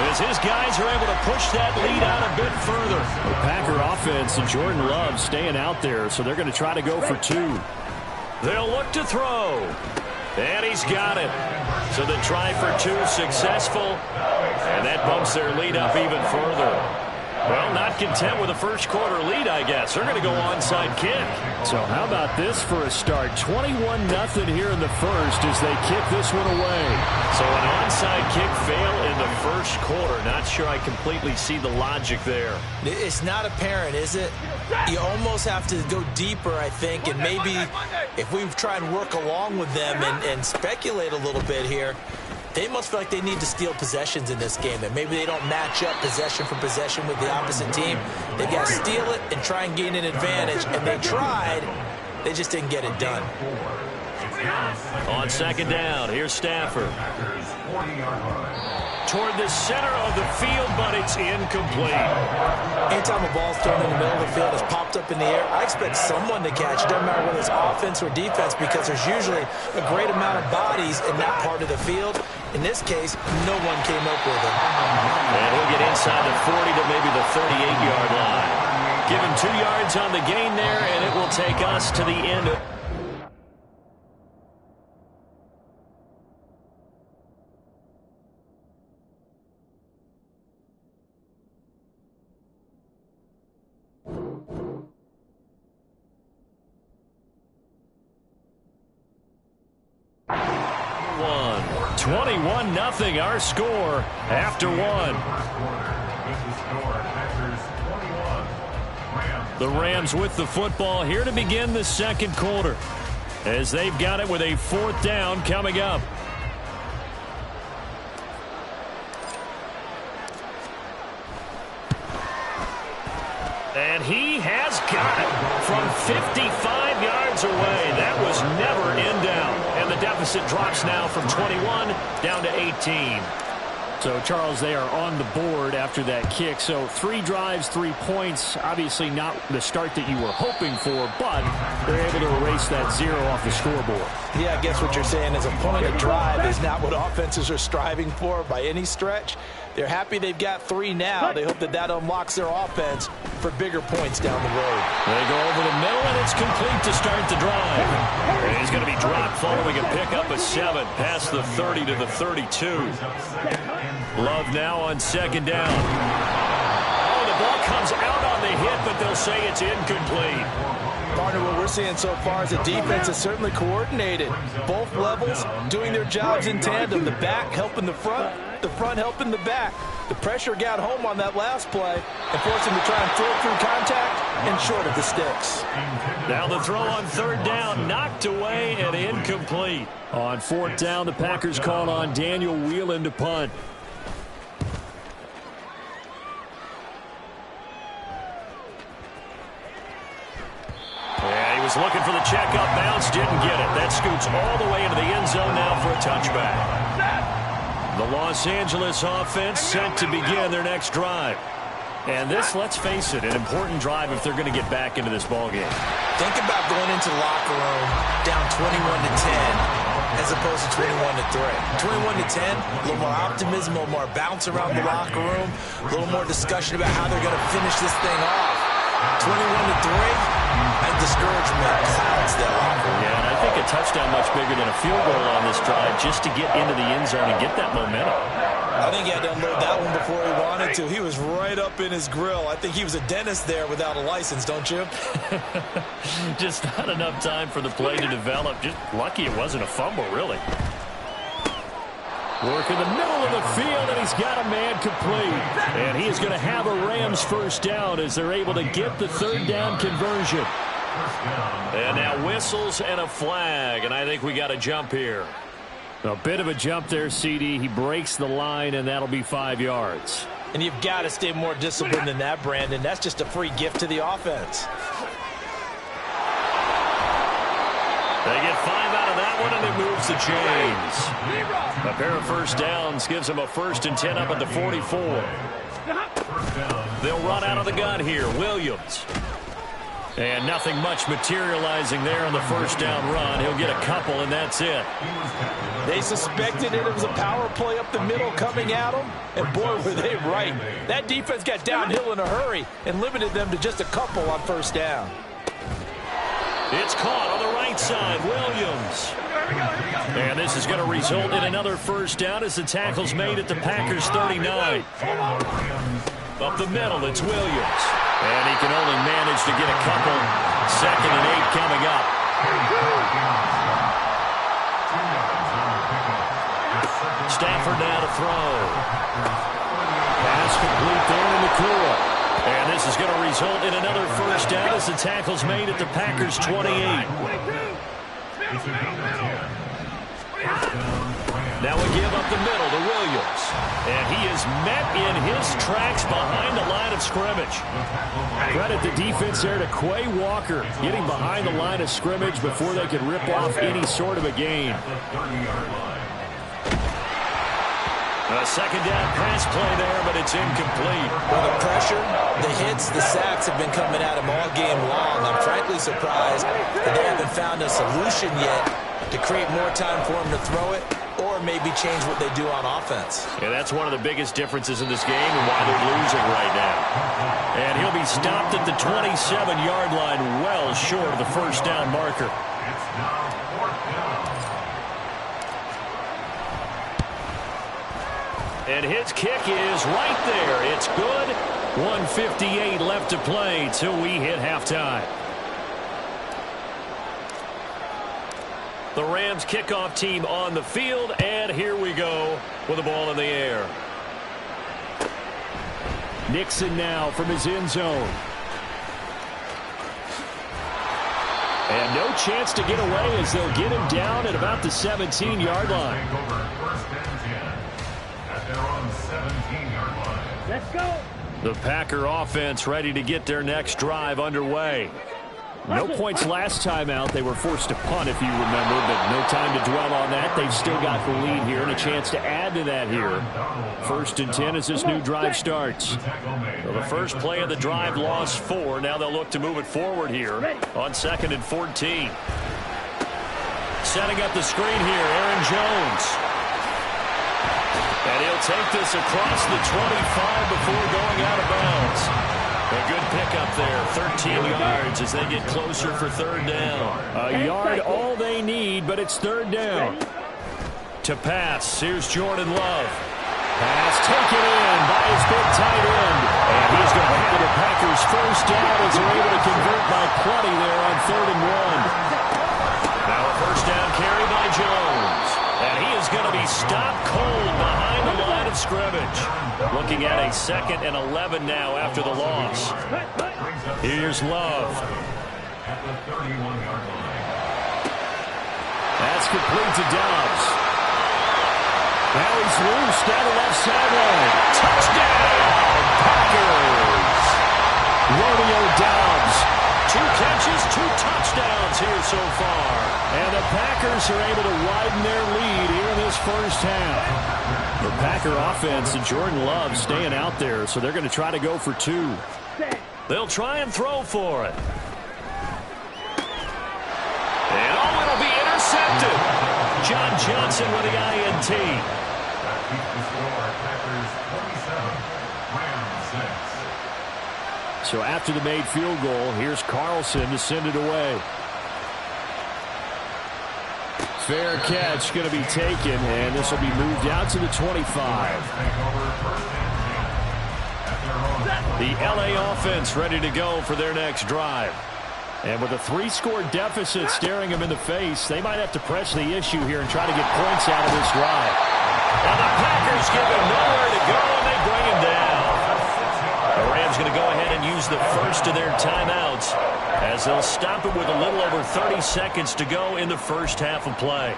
As his guys are able to push that lead out a bit further. The Packer offense and Jordan Love staying out there, so they're going to try to go for 2. They'll look to throw. And he's got it. So the try for 2 successful. And that bumps their lead up even further. Well, not content with a first quarter lead, I guess. They're going to go onside kick. So how about this for a start? 21-0 here in the first as they kick this one away. So an onside kick fail in the first quarter. Not sure I completely see the logic there. It's not apparent, is it? You almost have to go deeper, I think, and maybe if we try and work along with them and speculate a little bit here, they must feel like they need to steal possessions in this game, that maybe they don't match up possession for possession with the opposite team. They've got to steal it and try and gain an advantage, and they tried. They just didn't get it done. On second down, here's Stafford. Toward the center of the field, but it's incomplete. Anytime a ball's thrown in the middle of the field, it's popped up in the air, I expect someone to catch it. Doesn't matter whether it's offense or defense, because there's usually a great amount of bodies in that part of the field. In this case, no one came up with it. And he'll get inside the 40 to maybe the 38-yard line. Give him 2 yards on the gain there, and it will take us to the end of 21-0 our score after one. The Rams with the football here to begin the second quarter, as they've got it with a 4th down coming up. And he has got it from 55 yards away. That was never in down. And the deficit drops now from 21 down to 18. So, Charles, they are on the board after that kick. So 3 drives, 3 points. Obviously not the start that you were hoping for, but they're able to erase that 0 off the scoreboard. Yeah, I guess what you're saying is a point of drive is not what offenses are striving for by any stretch. They're happy they've got 3 now. They hope that that unlocks their offense for bigger points down the road. They go over the middle, and it's complete to start the drive. And he's going to be dropped following a pickup of 7 past the 30 to the 32. Love now on 2nd down. Oh, the ball comes out on the hit, but they'll say it's incomplete. Partner, what we're seeing so far is the defense is certainly coordinated. Both levels doing their jobs in tandem. The back helping the front helping the back. The pressure got home on that last play and forced him to try and throw through contact and short of the sticks. Now the throw on 3rd down, knocked away and incomplete. On 4th down, the Packers call on Daniel Whelan to punt. Yeah, he was looking for the checkup bounce, didn't get it. That scoots all the way into the end zone now for a touchback. The Los Angeles offense set to begin their next drive. And this, let's face it, an important drive if they're going to get back into this ballgame. Think about going into the locker room down 21-10 as opposed to 21-3. 21-10, a little more optimism, a little more bounce around the locker room, a little more discussion about how they're going to finish this thing off. 21-3, and discouragement clouds that locker room. Yeah, and I think a touchdown much bigger than a field goal on this drive just to get into the end zone and get that momentum. I think he had to unload that one before he wanted to. He was right up in his grill. I think he was a dentist there without a license, don't you? Just not enough time for the play to develop. Just lucky it wasn't a fumble, really. Work in the middle of the field, and he's got a man complete. And he is going to have a Rams 1st down as they're able to get the 3rd down conversion. And now whistles and a flag, and I think we got a jump here. A bit of a jump there, CD. He breaks the line, and that'll be 5 yards. And you've got to stay more disciplined than that, Brandon. That's just a free gift to the offense. They get 5 out of that one, and it moves the chains. A pair of 1st downs gives them a 1st and 10 up at the 44. They'll run out of the gun here. Williams. And nothing much materializing there on the 1st down run. He'll get a couple, and that's it. They suspected it was a power play up the middle coming at them, and boy, were they right. That defense got downhill in a hurry and limited them to just a couple on 1st down. It's caught on the right side. Williams. And this is going to result in another 1st down as the tackle's made at the Packers 39. Up the middle, it's Williams. And he can only manage to get a couple. 2nd and 8 coming up. Stafford now to throw. Pass complete there in the core. And this is going to result in another 1st down as the tackle's made at the Packers 28. Now a give up the middle to Williams. And he is met in his tracks behind the line of scrimmage. Credit the defense there to Quay Walker, getting behind the line of scrimmage before they could rip off any sort of a gain. A 2nd down pass play there, but it's incomplete. Well, the pressure, the hits, the sacks have been coming at him all game long. I'm frankly surprised that they haven't found a solution yet to create more time for him to throw it or maybe change what they do on offense. Yeah, that's one of the biggest differences in this game and why they're losing right now. And he'll be stopped at the 27-yard line, well short of the 1st down marker. And his kick is right there. It's good. 1:58 left to play till we hit halftime. The Rams kickoff team on the field, and here we go with the ball in the air. Nixon now from his end zone. And no chance to get away as they'll get him down at about the 17-yard line. Let's go. The Packer offense ready to get their next drive underway. No points last time out. They were forced to punt, if you remember, but no time to dwell on that. They've still got the lead here and a chance to add to that here. 1st and 10 as this new drive starts. Well, the first play of the drive lost 4. Now they'll look to move it forward here on 2nd and 14. Setting up the screen here, Aaron Jones. And he'll take this across the 25 before going out of bounds. A good pickup there, 13 yards as they get closer for 3rd down. A yard all they need, but it's 3rd down. To pass, here's Jordan Love. Pass taken in by his big tight end. And he's going to have the Packers first down as they're able to convert by plenty there on 3rd and 1. Now a first down carry by Jones. And he is going to be stopped cold behind the line of scrimmage. Looking at a 2nd and 11 now after the loss. Here's Love. That's complete to Dobbs. Now he's loose down the left sideline. Touchdown, Packers. Romeo Dobbs. 2 catches, 2 touchdowns here so far. And the Packers are able to widen their lead here in this first half. The Packer offense and Jordan Love staying out there, so they're going to try to go for 2. They'll try and throw for it. And oh, it'll be intercepted. John Johnson with the INT. That keeps the score at Packers 27, Rams 6. So after the made field goal, here's Carlson to send it away. Fair catch going to be taken, and this will be moved out to the 25. The LA offense ready to go for their next drive. And with a 3-score deficit staring them in the face, they might have to press the issue here and try to get points out of this drive. And the Packers give him nowhere to go, and they bring him down. The Rams going to go ahead and use the first of their timeouts as they'll stop it with a little over 30 seconds to go in the first half of play.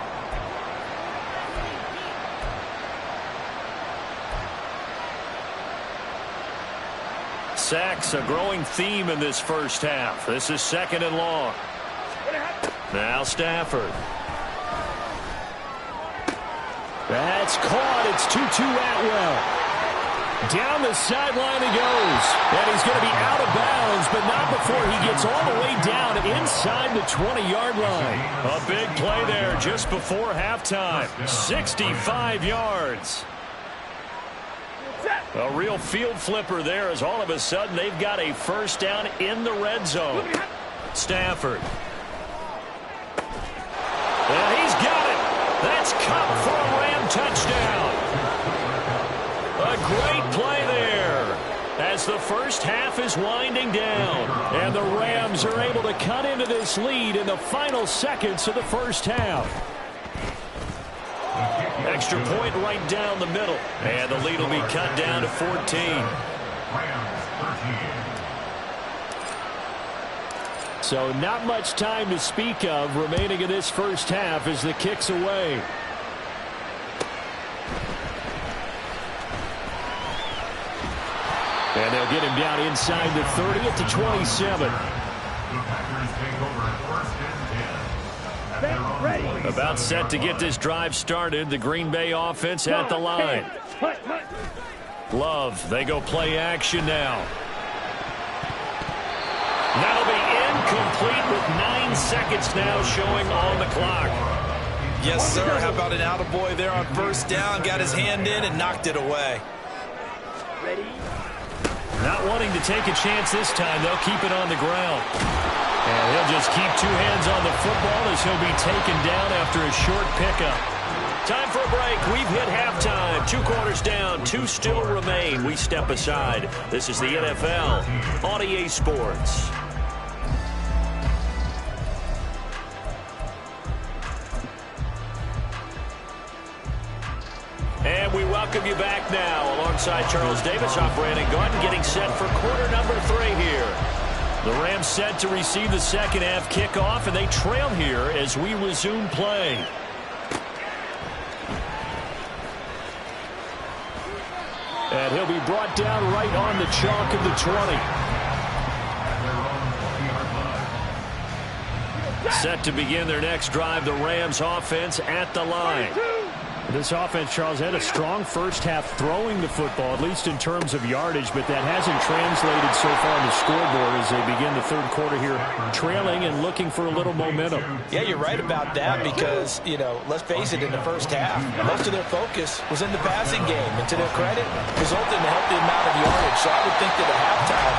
Sacks, a growing theme in this first half. This is 2nd and long. Now Stafford. That's caught. It's 2-2 Atwell. Down the sideline he goes. And he's going to be out of bounds, but not before he gets all the way down inside the 20-yard line. A big play there just before halftime. 65 yards. A real field flipper there as all of a sudden they've got a first down in the red zone. Stafford. And he's got it. That's Cup for a Ram touchdown. A great play there as the first half is winding down. And the Rams are able to cut into this lead in the final seconds of the first half. Extra point right down the middle. And the lead will be cut down to 14. So not much time to speak of remaining in this first half as the kick's away. And they'll get him down inside the 30 at the 27. About set to get this drive started. The Green Bay offense at the line. Love, they go play action now. That'll be incomplete with 9 seconds now showing on the clock. Yes, sir. How about an attaboy there on first down? Got his hand in and knocked it away. Ready? Not wanting to take a chance this time. They'll keep it on the ground. And he'll just keep 2 hands on the football as he'll be taken down after a short pickup. Time for a break. We've hit halftime. 2 quarters down. 2 still remain. We step aside. This is the NFL on EA Sports. welcome you back now alongside Charles Davis. I'm Brandon Gaudin getting set for quarter number 3 here. The Rams set to receive the second half kickoff, and they trail here as we resume play. And he'll be brought down right on the chalk of the 20. Set to begin their next drive, the Rams offense at the line. This offense, Charles, had a strong first half throwing the football, at least in terms of yardage, but that hasn't translated so far on the scoreboard as they begin the third quarter here, trailing and looking for a little momentum. Yeah, you're right about that because, let's face it, in the first half, most of their focus was in the passing game. And to their credit, resulted in a healthy amount of yardage. So I would think that at halftime,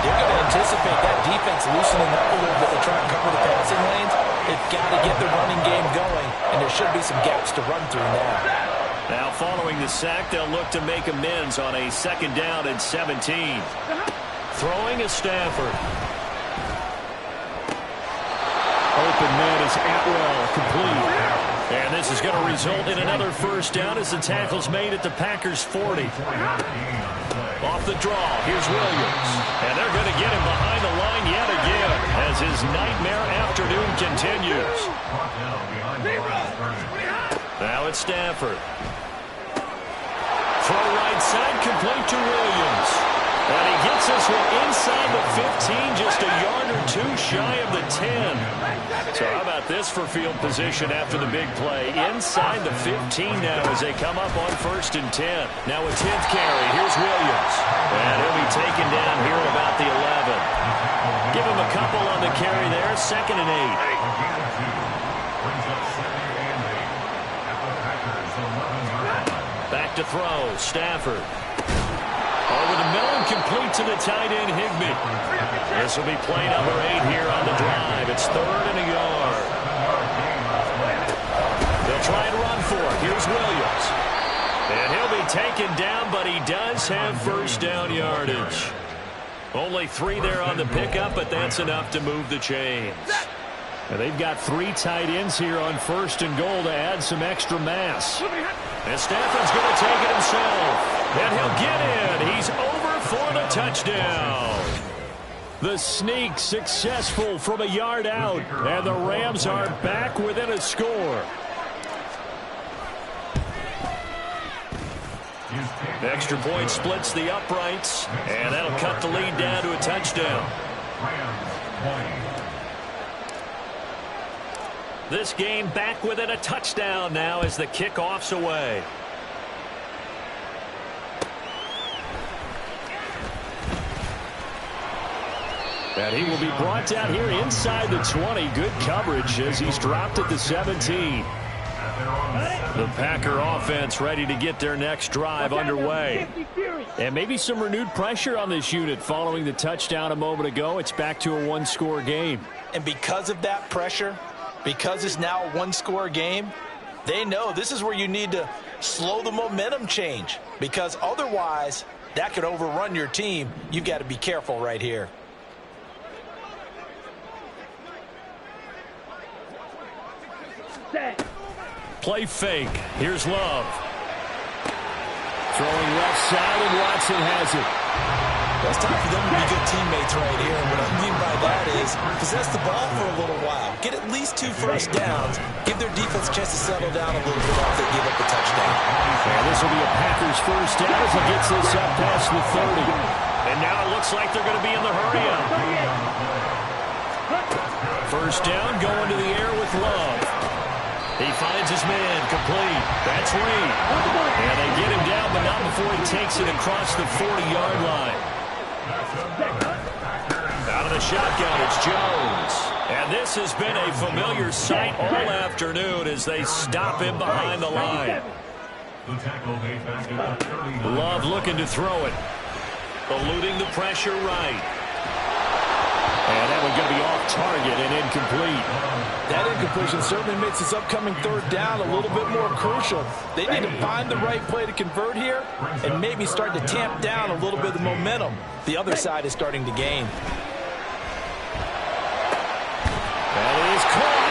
they're going to anticipate that defense loosening up a little bit to try and cover the passing lanes. They've got to get the running game going, and there should be some gaps to run through now. Now, following the sack, they'll look to make amends on a 2nd down and 17. Throwing is Stafford. Open man is Atwell, complete. And this is going to result in another first down as the tackle's made at the Packers' 40. Off the draw, here's Williams. And they're going to get him behind the line yet again as his nightmare afternoon continues. Now it's Stafford. Throw right side, complete to Williams. And he gets this one inside the 15, just a yard or 2 shy of the 10. So how about this for field position after the big play? Inside the 15 now as they come up on 1st and 10. Now a 10th carry. Here's Williams. And he'll be taken down here at about the 11. Give him a couple on the carry there. 2nd and 8. Back to throw. Stafford. Over the middle and complete to the tight end, Higbee. This will be play number 8 here on the drive. It's 3rd and a yard. They'll try and run for it. Here's Williams. And he'll be taken down, but he does have first down yardage. Only 3 there on the pickup, but that's enough to move the chains. And they've got 3 tight ends here on 1st and goal to add some extra mass. And Stafford's going to take it himself. And he'll get in. He's over for the touchdown. The sneak successful from a yard out. And the Rams are back within a score. The extra point splits the uprights. And that'll cut the lead down to a touchdown. This game back within a touchdown now as the kickoff's away. And he will be brought down here inside the 20. Good coverage as he's dropped at the 17. The Packer offense ready to get their next drive underway. And maybe some renewed pressure on this unit following the touchdown a moment ago. It's back to a 1-score game. And because of that pressure, because it's now a 1-score game, they know this is where you need to slow the momentum change. Because otherwise, that could overrun your team. You've got to be careful right here. Play fake. Here's Love. Throwing left side, and Watson has it. It's time for them to be good teammates right here. And what I mean by that is possess the ball for a little while. Get at least 2 first downs. Give their defense a chance to settle down a little bit after they give up the touchdown. And this will be a Packers first down as he gets this up past the 30. And now it looks like they're going to be in the hurry-up. First down, going to the air with Love. He finds his man, complete. That's Reed. And they get him down, but not before he takes it across the 40-yard line. Out of the shotgun, it's Jones. And this has been a familiar sight all afternoon as they stop him behind the line. Love looking to throw it. Eluding the pressure right. And that one going to be off target and incomplete. That incompletion certainly makes this upcoming 3rd down a little bit more crucial. They need to find the right play to convert here and maybe start to tamp down a little bit of the momentum the other side is starting to gain. That is caught.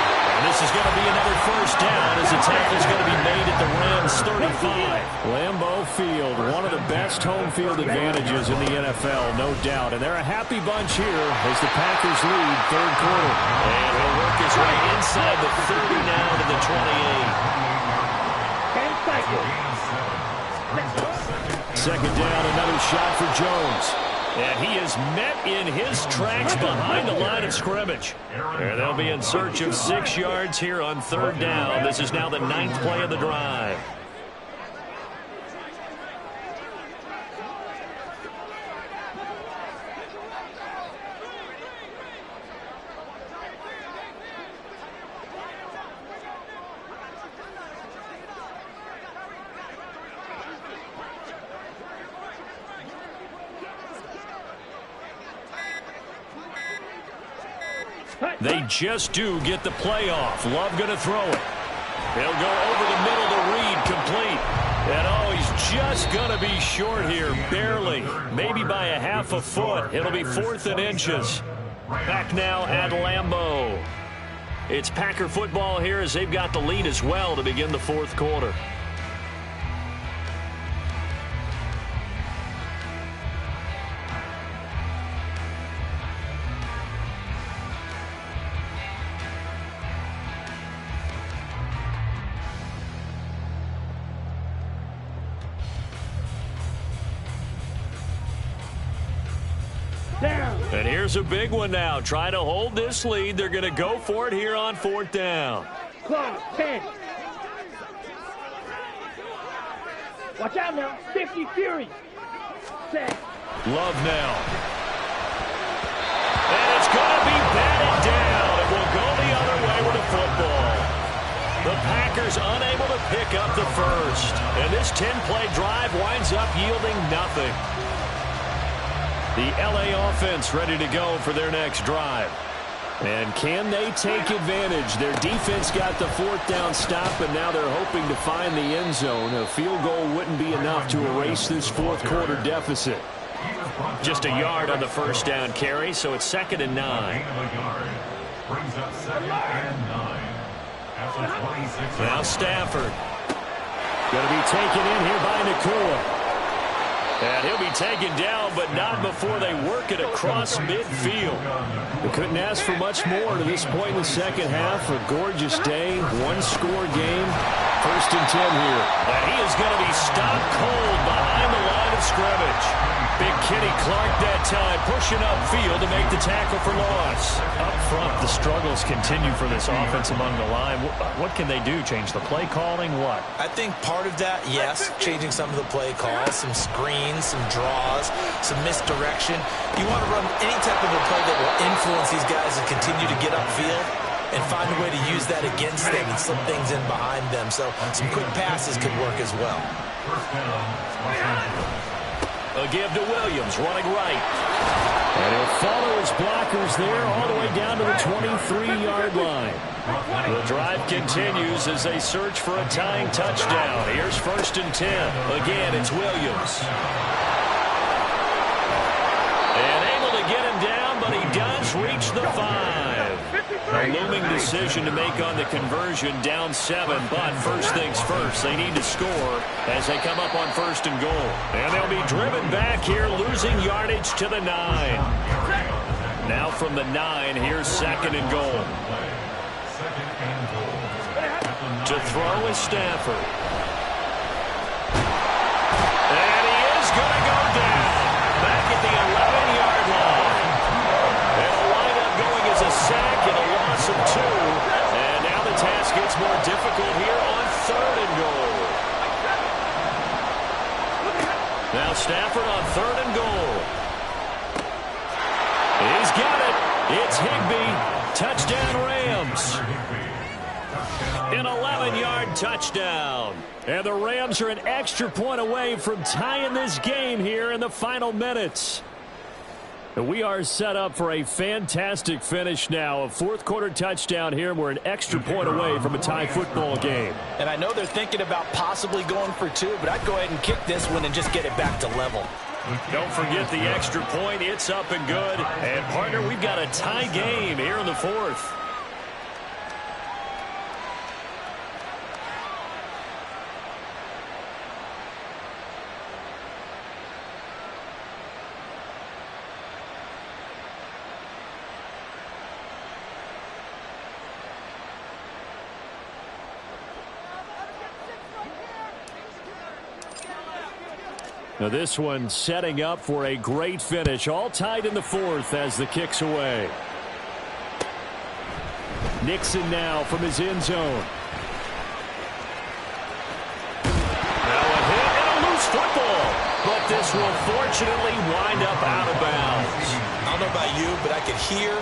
And this is going to be another first down as the tackle is going to be made at the Rams' 35. Lambeau Field, one of the best home field advantages in the NFL, no doubt. And they're a happy bunch here as the Packers lead third quarter. And he'll work his way inside the 30 now to the 28. Second down, another shot for Jones. And he is met in his tracks behind the line of scrimmage. And they'll be in search of 6 yards here on third down. This is now the 9th play of the drive. They just do get the play off. Love going to throw it. He'll go over the middle to Reed, complete. And oh, he's just going to be short here, barely. Maybe by a half a foot. It'll be 4th and inches. Back now at Lambeau. It's Packer football here as they've got the lead as well to begin the 4th quarter. And here's a big one now. Trying to hold this lead. They're going to go for it here on 4th down. Clock, 10. Watch out now. 50 Fury. Set. Love now. And it's going to be batted down. It will go the other way with a football. The Packers unable to pick up the first. And this 10-play drive winds up yielding nothing. The LA offense ready to go for their next drive. And can they take advantage? Their defense got the 4th down stop, and now they're hoping to find the end zone. A field goal wouldn't be enough to erase this 4th quarter deficit. Just a yard on the first down carry, so it's 2nd and 9. Brings up 2nd and 9. At the 26. Now Stafford. Going to be taken in here by Nakua. And he'll be taken down, but not before they work it across midfield. They couldn't ask for much more to this point in the second half. A gorgeous day, one-score game. 1st and 10 here. And he is going to be stopped cold behind the line of scrimmage. Big Kenny Clark that time pushing upfield to make the tackle for loss. Up front, the struggles continue for this offense among the line. What can they do? Change the play calling? What? I think part of that, yes, changing some of the play calls, some screens, some draws, some misdirection. You want to run any type of a play that will influence these guys to continue to get upfield and find a way to use that against them and slip things in behind them. So some quick passes could work as well. A give to Williams, running right. And he'll follow his blockers there all the way down to the 23-yard line. The drive continues as they search for a tying touchdown. Here's 1st and 10. Again, it's Williams. And able to get him down, but he does reach the 5. A looming decision to make on the conversion, down 7, but first things first, they need to score as they come up on 1st and goal. And they'll be driven back here, losing yardage to the 9. Now from the 9, here's 2nd and goal. To throw is Stafford. And he is going to go down back at the 11-yard line. And a lineup going as a sack and a loss of 2. And now the task gets more difficult here on 3rd and goal. Now Stafford on 3rd and goal. He's got it. It's Higbee. Touchdown Rams. An 11-yard touchdown. And the Rams are an extra point away from tying this game here in the final minutes. And we are set up for a fantastic finish now. A 4th quarter touchdown here. We're an extra point away from a tie football game. And I know they're thinking about possibly going for 2, but I'd go ahead and kick this one and just get it back to level. Don't forget the extra point. It's up and good. And, partner, we've got a tie game here in the 4th. Now this one setting up for a great finish. All tied in the fourth as the kick's away. Nixon now from his end zone. Now a hit and a loose football. But this will fortunately wind up out of bounds. I don't know about you, but I could hear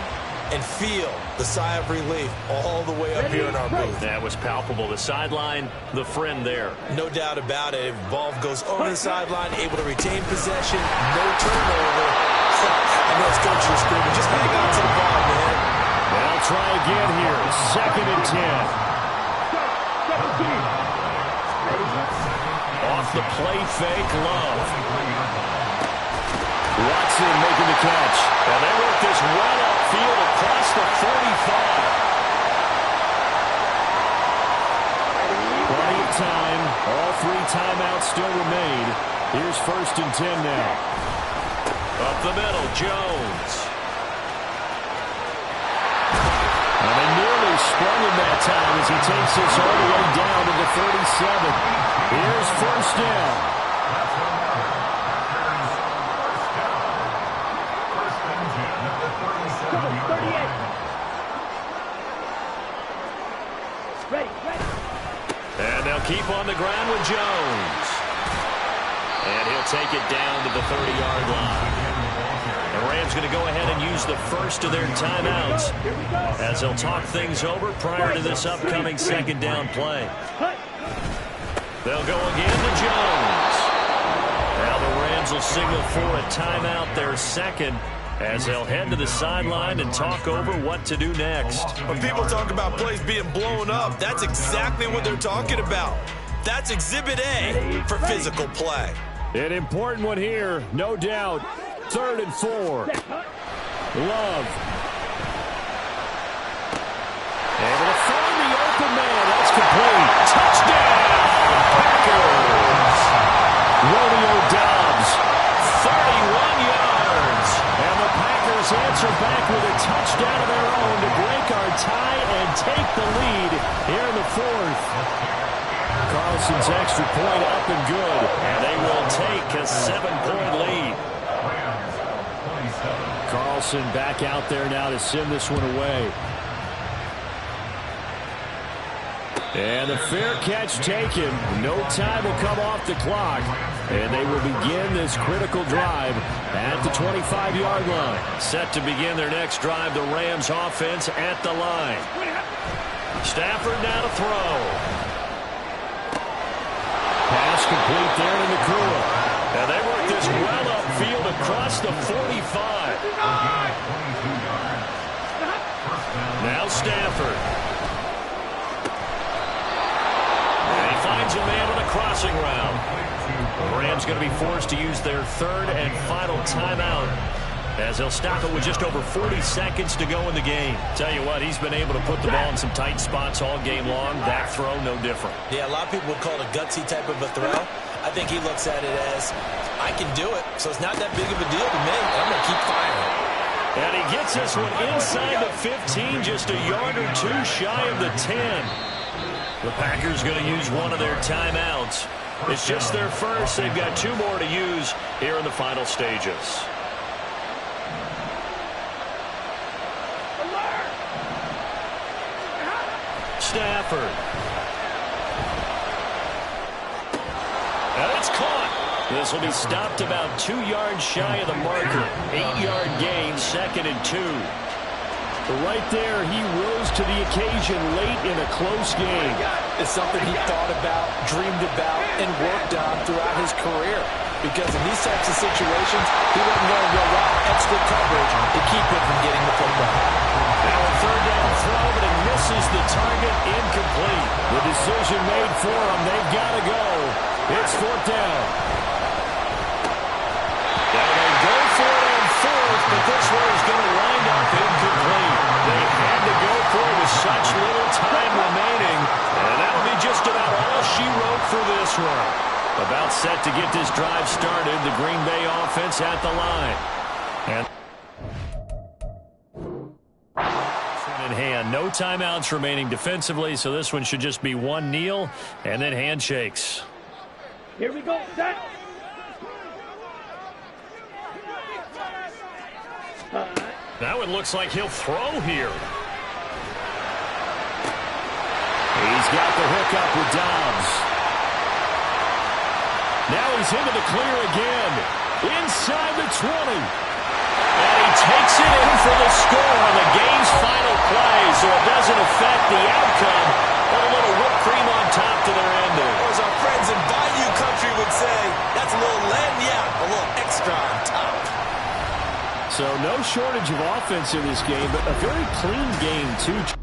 and feel the sigh of relief all the way up here in our booth. That was palpable. The sideline, the friend there. No doubt about it. Ball goes over the sideline, able to retain possession, no turnover. I know it's coach you're screaming. Just hang on to the ball, man. They'll try again here. 2nd and 10. Off the play fake, Love. Watson making the catch. And they work this well upfield across the 45. Plenty of time. All 3 timeouts still remain. Here's 1st and 10 now. Up the middle, Jones. And they nearly sprung him that time as he takes this all the way down to the 37. Here's 1st down. And they'll keep on the ground with Jones. And he'll take it down to the 30-yard line. The Rams going to go ahead and use the first of their timeouts as they'll talk things over prior to this upcoming 2nd down play. They'll go again to Jones. Now the Rams will signal for a timeout, their 2nd, as they'll head to the sideline and talk over what to do next. When people talk about plays being blown up, that's exactly what they're talking about. That's Exhibit A for physical play. An important one here, no doubt. 3rd and 4. Love. Able to find the open man. That's complete. Touchdown, Packers. Romeo Doubs, 31 yards. And the Packers answer back with a touchdown of their own to break our tie and take the lead here in the 4th. Carlson's extra point up and good. And they will take a 7-point lead. Carlson back out there now to send this one away. And the fair catch taken. No time will come off the clock. And they will begin this critical drive at the 25-yard line. Set to begin their next drive, the Rams offense at the line. Stafford now to throw. Pass complete there to Nakua. And they work this well upfield across the 45. Now Stafford. And he finds a man on a crossing route. The Rams going to be forced to use their 3rd and final timeout as they'll stop it with just over 40 seconds to go in the game. Tell you what, he's been able to put the ball in some tight spots all game long. That throw, no different. Yeah, a lot of people would call it a gutsy type of a throw. I think he looks at it as, I can do it, so it's not that big of a deal to me. I'm going to keep firing. And he gets this one inside the 15, just a yard or 2 shy of the 10. The Packers going to use one of their timeouts. It's just their first. They've got 2 more to use here in the final stages. Stafford. And it's caught. This will be stopped about 2 yards shy of the marker. 8-yard gain, 2nd and 2. Right there, he rose to the occasion late in a close game. It's something he thought about, dreamed about, and worked on throughout his career. Because in these types of situations, he wasn't going to go out extra coverage to keep him from getting the football. Now a 3rd down throw, but it misses the target, incomplete. The decision made for him. They've got to go. It's 4th down. Now they go for it on 4th, but this one is going to wind up incomplete. They had to go for it with such little time remaining, and that'll be just about all she wrote for this one. About set to get this drive started, the Green Bay offense at the line. And in hand, no timeouts remaining defensively, so this one should just be one kneel and then handshakes. Here we go, set. Now it looks like he'll throw here. He's got the hook up with Dobbs. Now he's into the clear again. Inside the 20. And he takes it in for the score on the game's final play, so it doesn't affect the outcome. But a little whipped cream on top to their ending. Or as our friends in Bayou Country would say, that's a little lagniappe, a little extra on top. So no shortage of offense in this game, but a very clean game, too.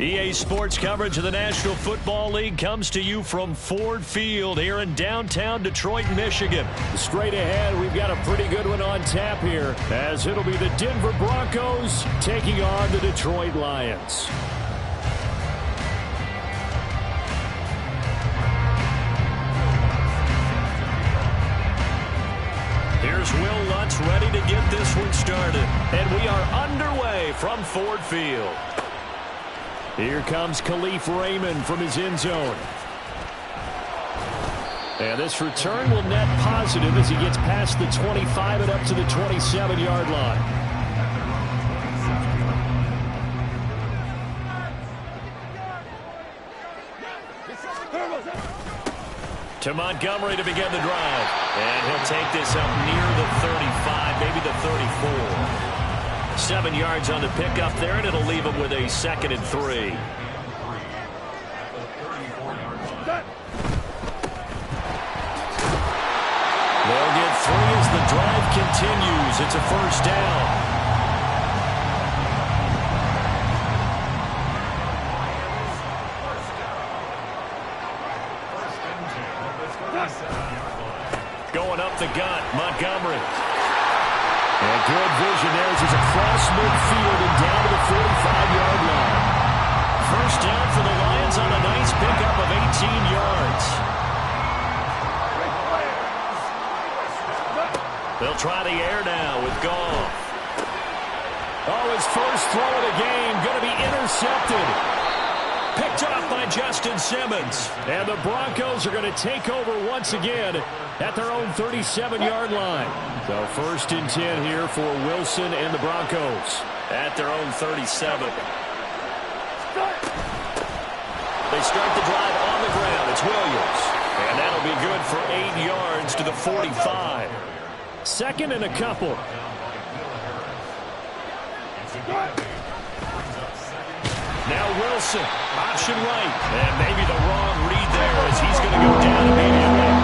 EA Sports coverage of the National Football League comes to you from Ford Field here in downtown Detroit, Michigan. Straight ahead, we've got a pretty good one on tap here, as it'll be the Denver Broncos taking on the Detroit Lions. Here's Will Lutz ready to get this one started. And we are underway from Ford Field. Here comes Khalif Raymond from his end zone. And this return will net positive as he gets past the 25 and up to the 27-yard line. To Montgomery to begin the drive. And he'll take this up near the 35, maybe the 34. 7 yards on the pickup there, and it'll leave him with a 2nd and 3. They'll get 3 as the drive continues. It's a first down. Going up the gut, Montgomery. And good vision there as he's across midfield and down to the 45-yard line. First down for the Lions on a nice pickup of 18 yards. They'll try the air now with Goff. Oh, his first throw of the game going to be intercepted. Picked off by Justin Simmons. And the Broncos are going to take over once again at their own 37-yard line. So 1st and 10 here for Wilson and the Broncos. At their own 37. They start the drive on the ground. It's Williams. And that'll be good for 8 yards to the 45. 2nd and a couple. Now Wilson, option right. And maybe the wrong read there as he's going to go down immediately.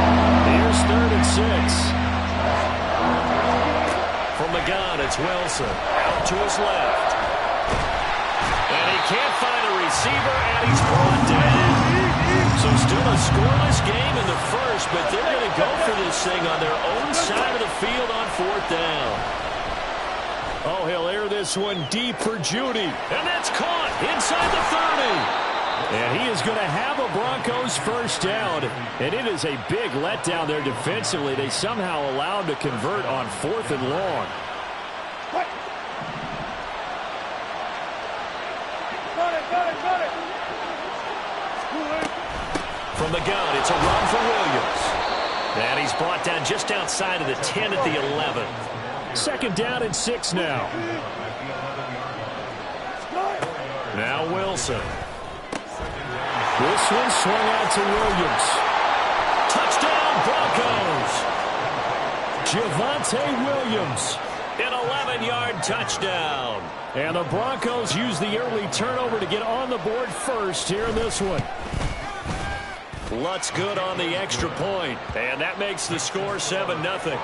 Here's 3rd and 6. From the gun, it's Wilson. Out to his left. And he can't find a receiver, and he's brought down. So still a scoreless game in the first, but they're going to go for this thing on their own side of the field on 4th down. Oh, he'll air this one deep for Judy. And that's caught inside the 30. And he is going to have a Broncos first down. And it is a big letdown there defensively. They somehow allowed to convert on 4th and long. From the gun, it's a run for Williams. And he's brought down just outside of the 10 at the 11. 2nd down and 6 now. Now Wilson. This one swung out to Williams. Touchdown Broncos. Javonte Williams. An 11-yard touchdown. And the Broncos use the early turnover to get on the board first here in this one. Lutz good on the extra point. And that makes the score 7-0.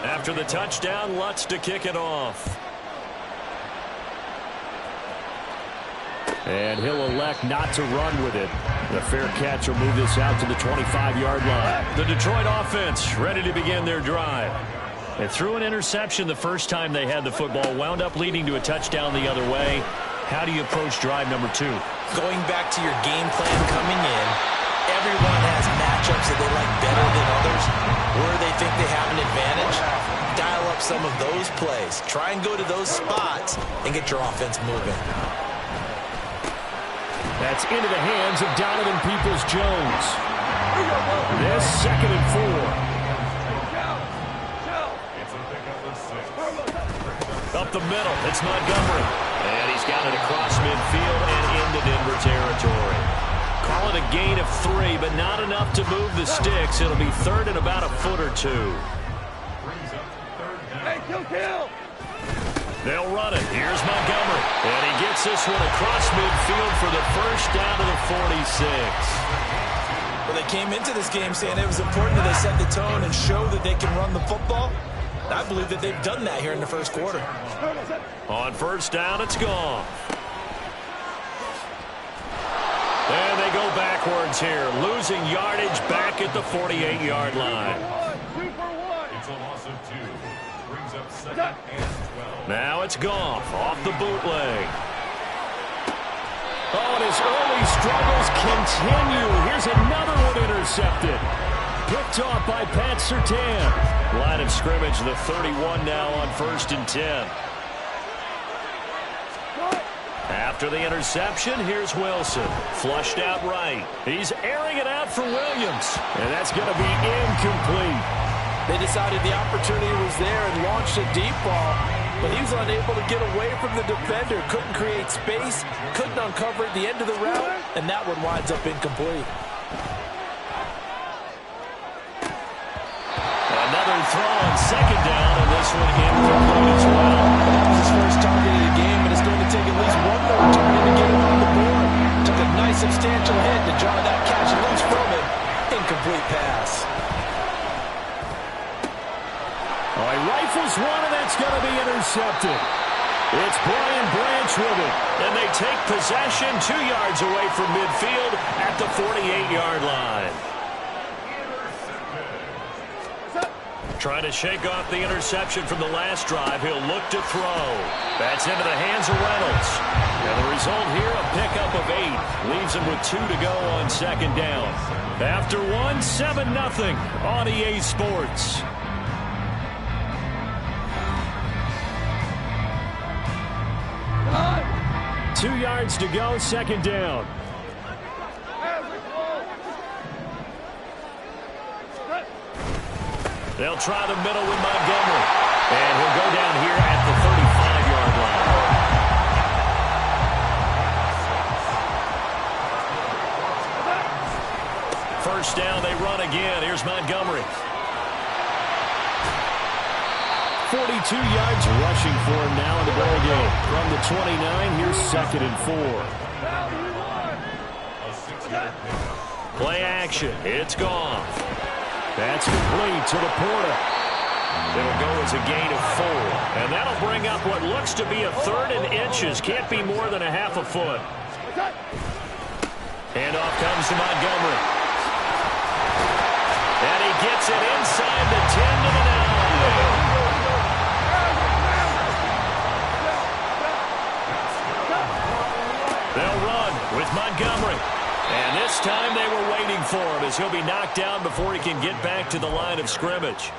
After the touchdown, Lutz to kick it off. And he'll elect not to run with it. The fair catch will move this out to the 25-yard line. The Detroit offense ready to begin their drive. They threw an interception the first time they had the football, wound up leading to a touchdown the other way. How do you approach drive number 2? Going back to your game plan coming in, everyone has matchups that they like better than others, where they think they have an advantage. Dial up some of those plays. Try and go to those spots and get your offense moving. That's into the hands of Donovan Peoples-Jones. This 2nd and 4. Up the middle, it's Montgomery. And he's got it across midfield and into Denver territory. Call it a gain of 3, but not enough to move the sticks. It'll be 3rd and about a foot or 2. Hey, kill! They'll run it. Here's Montgomery. And he gets this one across midfield for the first down to the 46. Well, they came into this game saying it was important that they set the tone and show that they can run the football. I believe that they've done that here in the first quarter. On first down, it's gone. And they go backwards here, losing yardage back at the 48-yard line. It's a loss of 2. Brings up 2nd and 12. Now it's Goff off the bootleg. Oh, and his early struggles continue. Here's another one intercepted. Picked off by Pat Surtain. Line of scrimmage, the 31 now on 1st and 10. After the interception, here's Wilson. Flushed out right. He's airing it out for Williams. And that's going to be incomplete. They decided the opportunity was there and launched a deep ball, but he was unable to get away from the defender. Couldn't create space, couldn't uncover at the end of the route, and that one winds up incomplete. Another throw on 2nd down, and this one incomplete as well. That was his first target of the game, and it's going to take at least one more target to get him on the board. Took a nice substantial hit to draw that catch loose from him. Incomplete pass. Oh, he rifles one, and that's going to be intercepted. It's Brian Branch with it. And they take possession 2 yards away from midfield at the 48-yard line. Trying to shake off the interception from the last drive. He'll look to throw. That's into the hands of Reynolds. And the result here, a pickup of 8. Leaves him with 2 to go on 2nd down. After 1, 7-0 on EA Sports. Two yards to go, 2nd down. They'll try the middle with Montgomery. And he'll go down here at the 35-yard line. First down, they run again. Here's Montgomery. 42 yards rushing for him now in the ball game. From the 29, here's 2nd and 4. Play action. It's gone. That's complete to Laporta. It'll go as a gain of 4. And that'll bring up what looks to be a 3rd and inches. Can't be more than a half a foot. Handoff comes to Montgomery. And he gets it inside the 10 to the 9. They'll run with Montgomery. And this time they were waiting for him as he'll be knocked down before he can get back to the line of scrimmage.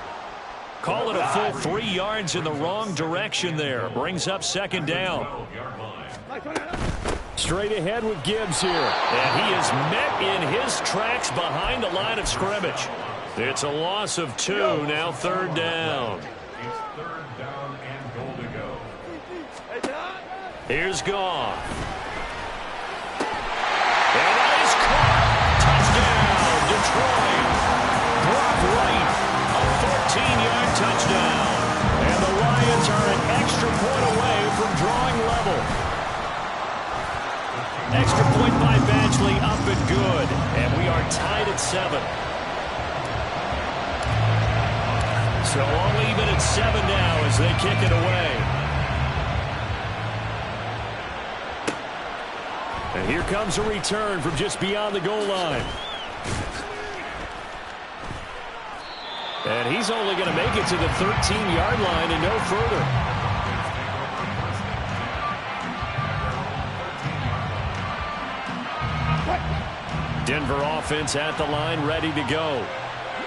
Call it a full 3 yards in the wrong direction there. Brings up 2nd down. Straight ahead with Gibbs here. And he is met in his tracks behind the line of scrimmage. It's a loss of 2, now 3rd down. It's 3rd down and goal to go. Here's Goff. And that is caught. Touchdown, Detroit. Brock Wright, a 14-yard touchdown. And the Lions are an extra point away from drawing level. Extra point by Badgley, up and good. And we are tied at 7. So all even at 7 now as they kick it away. And here comes a return from just beyond the goal line. And he's only going to make it to the 13-yard line and no further. Denver offense at the line, ready to go.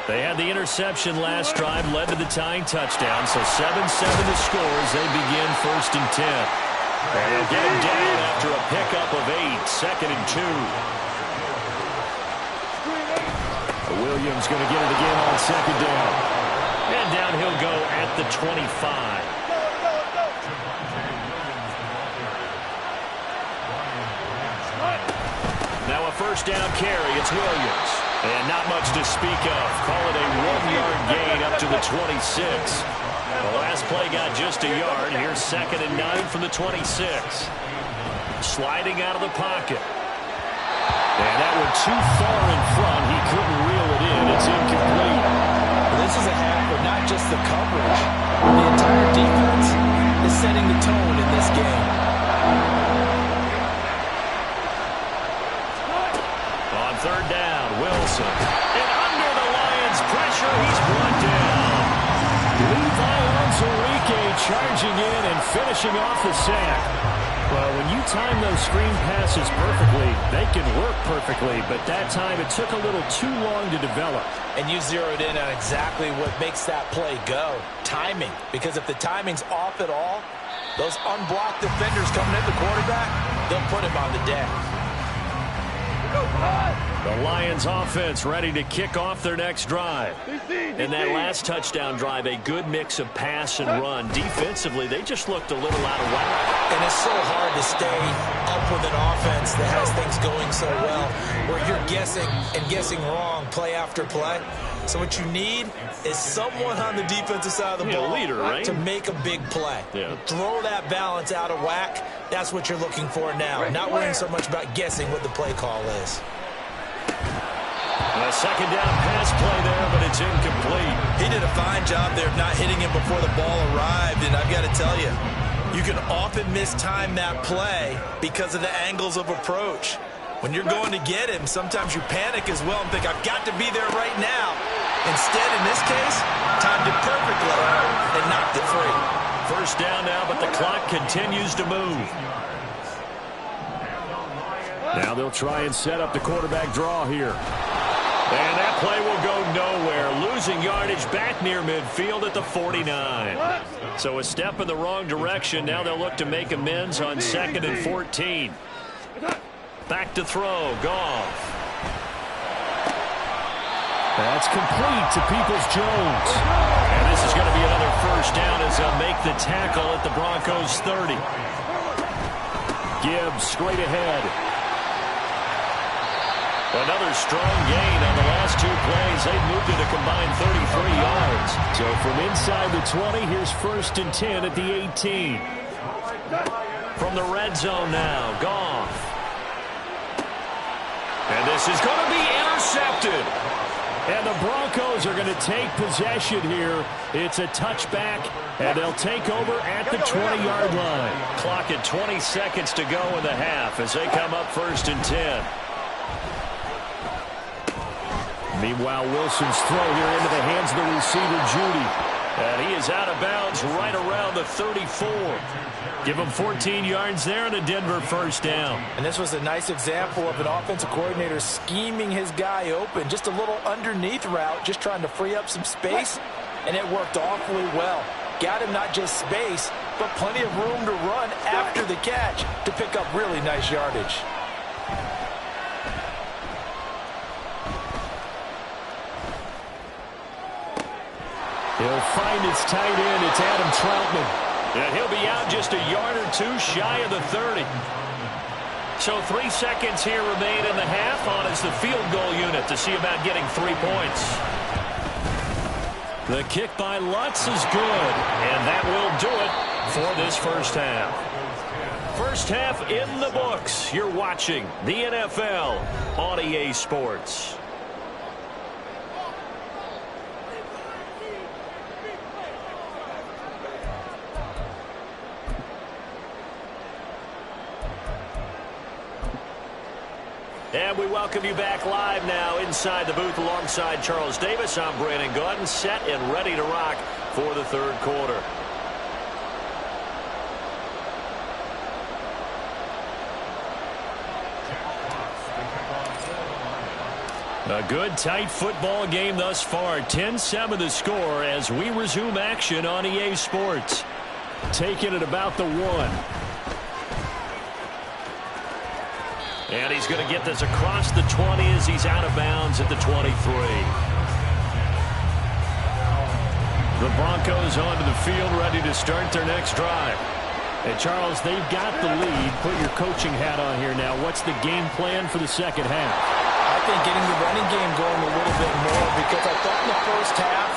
They had the interception last drive, led to the tying touchdown, so 7-7 the score as they begin 1st and 10. And they'll get him down after a pickup of 8, 2nd and 2. Williams going to get it again on 2nd down. And down he'll go at the 25. Now a 1st down carry, it's Williams. And not much to speak of. Call it a 1-yard gain up to the 26. The last play got just a yard. Here's 2nd and 9 from the 26. Sliding out of the pocket. And that one too far in front. He couldn't reel it in. It's incomplete. This is a half of not just the coverage. The entire defense is setting the tone in this game. On 3rd down, Wilson. And under the Lions' pressure, he's brought down. Levi Onwuzurike charging in and finishing off the sack. Well, when you time those screen passes perfectly, they can work perfectly, but that time it took a little too long to develop. And you zeroed in on exactly what makes that play go. Timing. Because if the timing's off at all, those unblocked defenders coming at the quarterback, they'll put him on the deck. The Lions offense ready to kick off their next drive. In that last touchdown drive, a good mix of pass and run. Defensively, they just looked a little out of whack. And it's so hard to stay up with an offense that has things going so well, where you're guessing and guessing wrong play after play. So what you need is someone on the defensive side of the ball leader, right? to make a big play. Yeah. Throw that balance out of whack. That's what you're looking for now. Not worrying so much about guessing what the play call is. A second down pass play there, but it's incomplete. He did a fine job there of not hitting him before the ball arrived, and I've got to tell you, you can often mistime that play because of the angles of approach. When you're going to get him, sometimes you panic as well and think, I've got to be there right now. Instead, in this case, timed it perfectly and knocked it free. First down now, but the clock continues to move. Now they'll try and set up the quarterback draw here. And that play will go nowhere. Losing yardage back near midfield at the 49. So a step in the wrong direction. Now they'll look to make amends on 2nd and 14. Back to throw. Goff. That's complete to Peoples-Jones. And this is going to be another first down as they'll make the tackle at the Broncos 30. Gibbs straight ahead. Another strong gain on the last two plays. They've moved it a combined 33 yards. So from inside the 20, here's 1st and 10 at the 18. From the red zone now, Goff. And this is going to be intercepted. And the Broncos are going to take possession here. It's a touchback, and they'll take over at the 20-yard line. Clock at 20 seconds to go in the half as they come up 1st and 10. Meanwhile, Wilson's throw here into the hands of the receiver, Judy. And he is out of bounds right around the 34. Give him 14 yards there and a Denver first down. And this was a nice example of an offensive coordinator scheming his guy open. Just a little underneath route, just trying to free up some space, and it worked awfully well. Got him not just space, but plenty of room to run after the catch to pick up really nice yardage. He'll find his tight end. It's Adam Troutman. And he'll be out just a yard or two shy of the 30. So 3 seconds here remain in the half on as the field goal unit to see about getting 3 points. The kick by Lutz is good. And that will do it for this first half. First half in the books. You're watching the NFL on EA Sports. And we welcome you back live now inside the booth alongside Charles Davis. I'm Brandon Gaudin, set and ready to rock for the third quarter. A good, tight football game thus far. 10-7 the score as we resume action on EA Sports. Taking it about the 1. And he's going to get this across the 20 as he's out of bounds at the 23. The Broncos onto the field, ready to start their next drive. And Charles, they've got the lead. Put your coaching hat on here now. What's the game plan for the second half? I think getting the running game going a little bit more, because I thought in the first half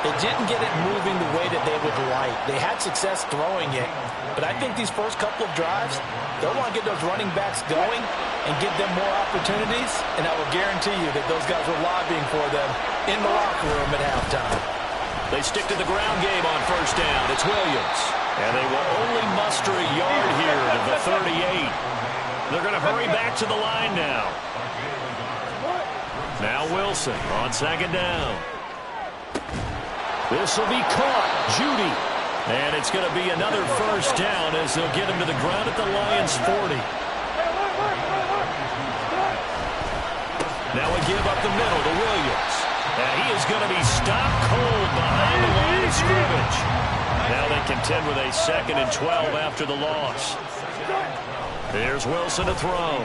they didn't get it moving the way that they would like. They had success throwing it, but I think these first couple of drives, they'll want to get those running backs going and give them more opportunities, and I will guarantee you that those guys were lobbying for them in the locker room at halftime. They stick to the ground game on first down. It's Williams. And they will only muster a yard here to the 38. They're going to hurry back to the line now. Now Wilson on second down. This will be caught. Judy. And it's going to be another first down as they'll get him to the ground at the Lions' 40. Now we give up the middle to Williams. And he is going to be stopped cold behind the line of scrimmage. Now they contend with a 2nd and 12 after the loss. Here's Wilson to throw.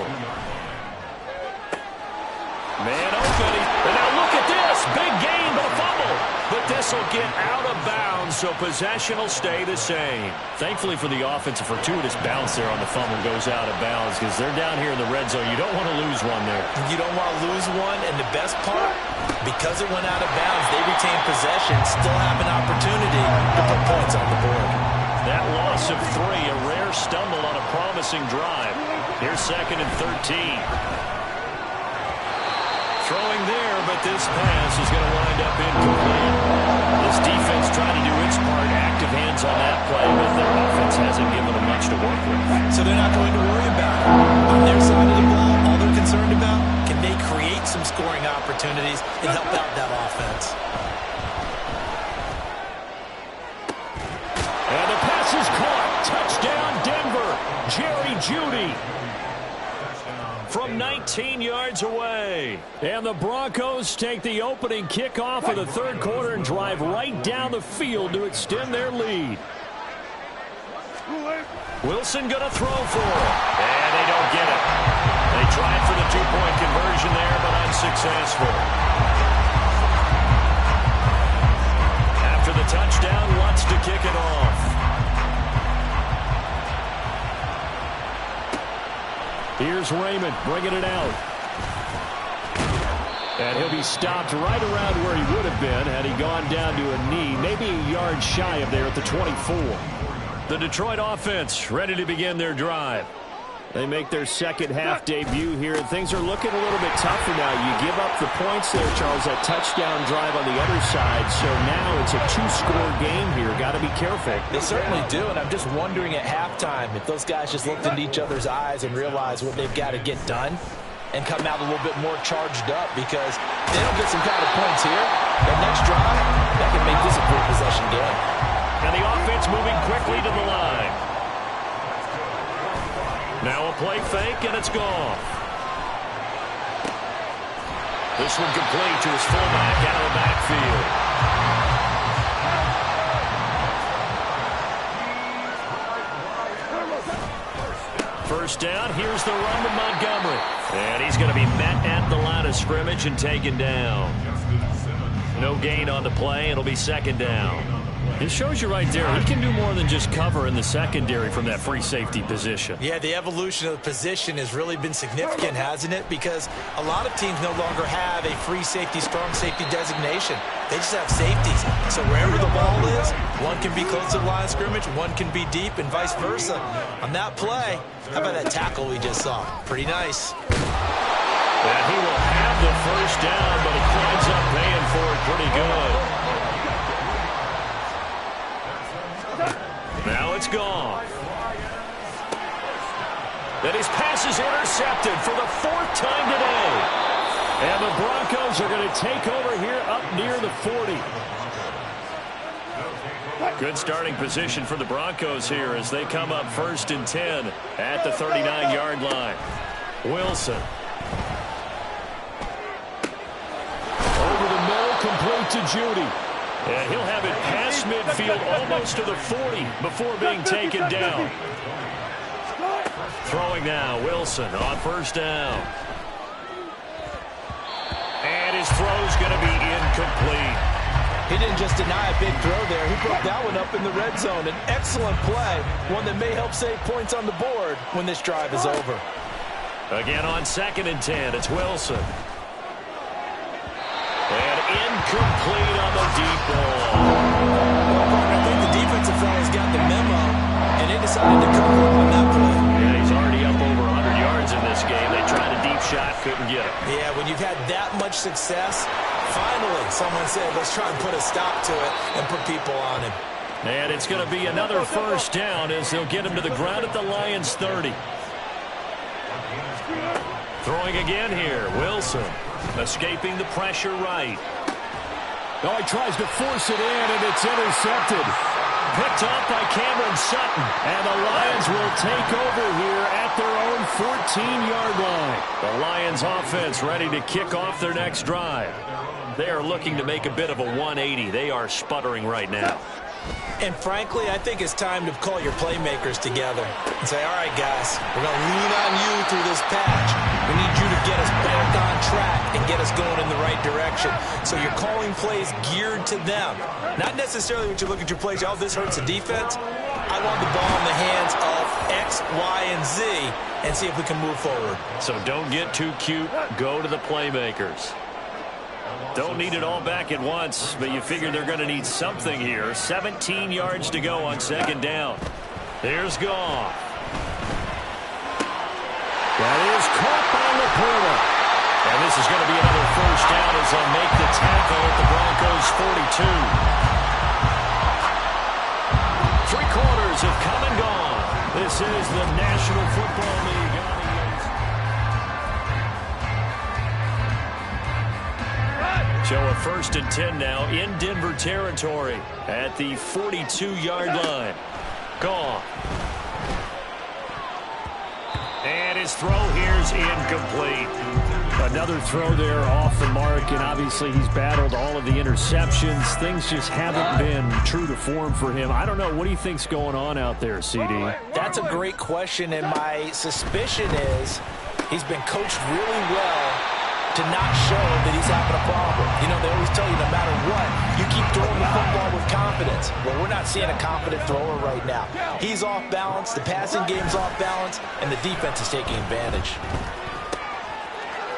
Man open. And now look at this. Big gain, but a fumble. But this will get out of bounds, so possession will stay the same. Thankfully for the offense, a fortuitous bounce there on the fumble goes out of bounds because they're down here in the red zone. You don't want to lose one there. You don't want to lose one, and the best part, because it went out of bounds, they retain possession, still have an opportunity to put points on the board. That loss of 3, a rare stumble on a promising drive. Here's 2nd and 13. Throwing there, but this pass is going to wind up incomplete. This defense trying to do its part, active hands on that play, but their offense hasn't given them much to work with. So they're not going to worry about it. On their side of the ball, all they're concerned about, can they create some scoring opportunities and help out that offense? And the pass is caught. Touchdown, Denver. Jerry Jeudy from 19 yards away. And the Broncos take the opening kickoff of the 3rd quarter and drive right down the field to extend their lead. Wilson going to throw for it. And they don't get it. They tried for the 2-point conversion there, but unsuccessful. After the touchdown, wants to kick it off. Here's Raymond bringing it out. And he'll be stopped right around where he would have been had he gone down to a knee, maybe a yard shy of there at the 24. The Detroit offense ready to begin their drive. They make their second half debut here, and things are looking a little bit tougher now. You give up the points there, Charles, that touchdown drive on the other side, so now it's a 2-score game here. Got to be careful. They certainly do, and I'm just wondering at halftime if those guys just looked into each other's eyes and realized what they've got to get done and come out a little bit more charged up, because if they don't get some kind of points here, the next drive, that can make this a 3-possession game. And the offense moving quickly to the line. Now a play fake, and it's gone. This one complete to his fullback out of the backfield. First down, here's the run to Montgomery. And he's going to be met at the line of scrimmage and taken down. No gain on the play. It'll be 2nd down. It shows you right there, he can do more than just cover in the secondary from that free safety position. Yeah, the evolution of the position has really been significant, hasn't it? Because a lot of teams no longer have a free safety, strong safety designation. They just have safeties. So wherever the ball is, one can be close to the line of scrimmage, one can be deep, and vice versa. On that play, how about that tackle we just saw? Pretty nice. And he will have the first down, but he winds up paying for it pretty good. Now it's gone. And his pass is intercepted for the 4th time today. And the Broncos are going to take over here up near the 40. Good starting position for the Broncos here as they come up 1st and 10 at the 39-yard line. Wilson. Over the middle, complete to Jeudy. And he'll have it past midfield almost to the 40 before being taken down. Throwing now, Wilson on 1st down. And his throw's going to be incomplete. He didn't just deny a big throw there. He broke that one up in the red zone. An excellent play, one that may help save points on the board when this drive is over. Again on 2nd and 10, it's Wilson. And incomplete on the deep ball. I think the defensive fellas got the memo, and they decided to cover up on that play. Yeah, he's already up over 100 yards in this game. They tried a deep shot, couldn't get it. Yeah, when you've had that much success, finally someone said, let's try and put a stop to it and put people on him. And it's going to be another first down as they'll get him to the ground at the Lions' 30. Throwing again here, Wilson. Escaping the pressure right. Oh, he tries to force it in, and it's intercepted. picked off by Cameron Sutton. And the Lions will take over here at their own 14-yard line. The Lions offense ready to kick off their next drive. They are looking to make a bit of a 180. They are sputtering right now. And frankly, I think it's time to call your playmakers together and say, all right, guys, we're going to lean on you through this patch. We need you to get us back on track and get us going in the right direction. So you're calling plays geared to them. Not necessarily when you look at your plays, oh, this hurts the defense. I want the ball in the hands of X, Y, and Z and see if we can move forward. So don't get too cute. Go to the playmakers. Don't need it all back at once, but you figure they're going to need something here. 17 yards to go on second down. There's Goff. That is caught by Laporta. And this is going to be another first down as they'll make the tackle at the Broncos' 42. Three quarters have come and gone. This is the National Football League. So a 1st and 10 now in Denver territory at the 42-yard line. Gone. And his throw here's incomplete. Another throw there off the mark, and obviously he's battled all of the interceptions. Things just haven't been true to form for him. I don't know. What do you think's going on out there, CD? That's a great question, and my suspicion is he's been coached really well to not show that he's having a problem. You know, they always tell you no matter what, you keep throwing the football with confidence. Well, we're not seeing a confident thrower right now. He's off balance, the passing game's off balance, and the defense is taking advantage.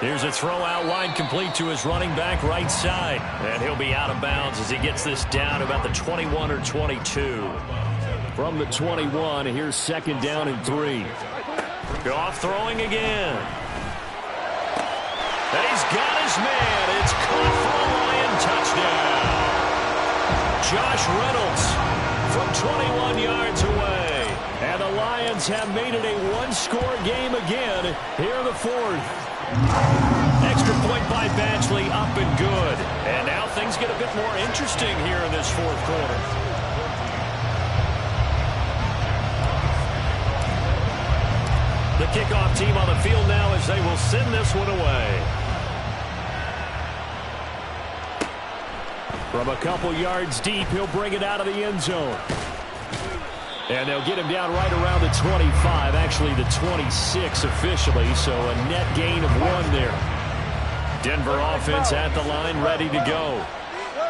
Here's a throw out line complete to his running back right side. And he'll be out of bounds as he gets this down about the 21 or 22. From the 21, here's second down and 3. Goff throwing again. And he's got his man. It's caught for a Lion touchdown. Josh Reynolds from 21 yards away. And the Lions have made it a one-score game again here in the 4th. Extra point by Badgley, up and good. And now things get a bit more interesting here in this 4th quarter. The kickoff team on the field now as they will send this one away. From a couple yards deep, he'll bring it out of the end zone. And they'll get him down right around the 25, actually the 26 officially, so a net gain of 1 there. Denver offense at the line, ready to go.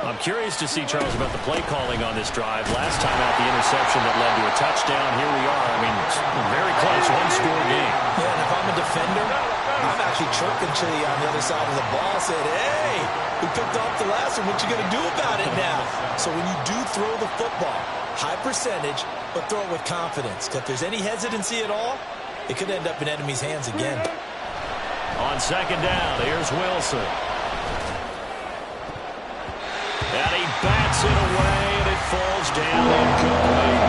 I'm curious to see, Charles, about the play calling on this drive. Last time out, the interception that led to a touchdown. Here we are. I mean, very close, one-score game. Yeah, and if I'm a defender, I'm actually chirping to you on the other side of the ball, saying, hey, we picked off the last one. What you going to do about it now? So when you do throw the football, high percentage, but throw it with confidence. If there's any hesitancy at all, it could end up in enemy's hands again. On second down, here's Wilson. And he bats it away, and it falls down incomplete.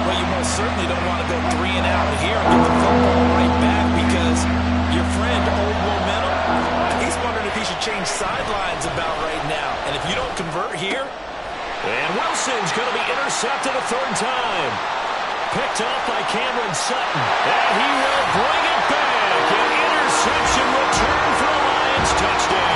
Well, you most certainly don't want to go 3 and out here and get the football right back because your friend, Old Momentum, he's wondering if he should change sidelines about right now. And if you don't convert here, and Wilson's going to be intercepted a 3rd time. Picked off by Cameron Sutton. And he will bring it back. An interception return for a Lions touchdown.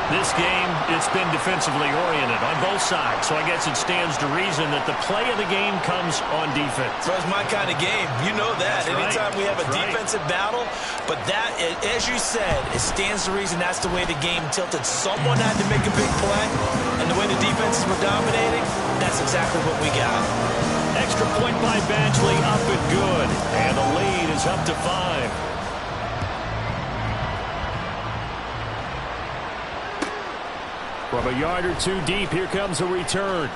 This game, it's been defensively oriented on both sides. So I guess it stands to reason that the play of the game comes on defense. So it's my kind of game. You know that. That's Anytime right. we have a That's defensive battle. But that, as you said, it stands to reason that's the way the game tilted. Someone had to make a big play. And the way the defenses were dominating, that's exactly what we got. Extra point by Badgley, up and good. And the lead is up to 5. From a yard or 2 deep, here comes a return.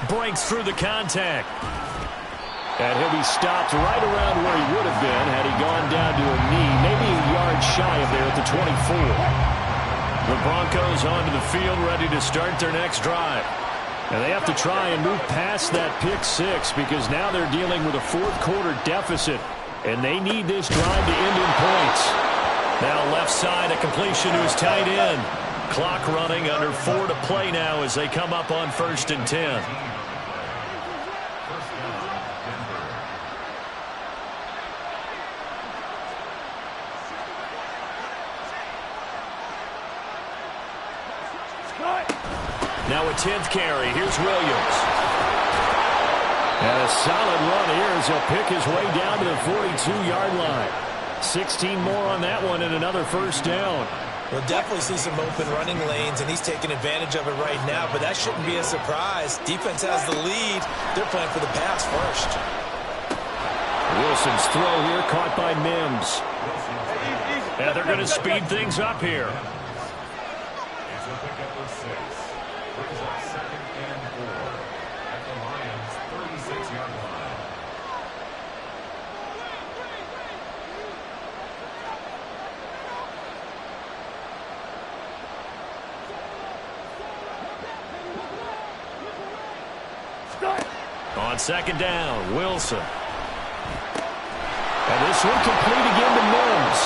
Breaks through the contact. And he'll be stopped right around where he would have been had he gone down to a knee, maybe a yard shy of there at the 24. The Broncos onto the field, ready to start their next drive. And they have to try and move past that pick 6 because now they're dealing with a 4th quarter deficit. And they need this drive to end in points. Now left side, a completion to his tight end. Clock running, under 4 to play now as they come up on 1st and 10. Now a 10th carry. Here's Williams. And a solid run here as he'll pick his way down to the 42-yard line. 16 more on that one and another first down. We'll definitely see some open running lanes, and he's taking advantage of it right now, but that shouldn't be a surprise. Defense has the lead. They're playing for the pass first. Wilson's throw here caught by Mims. And they're going to speed things up here. It's a pickup of 6. Brings up 2nd and 4 at the Lions' 36-yard line. On 2nd down, Wilson. And this one complete again to Mims.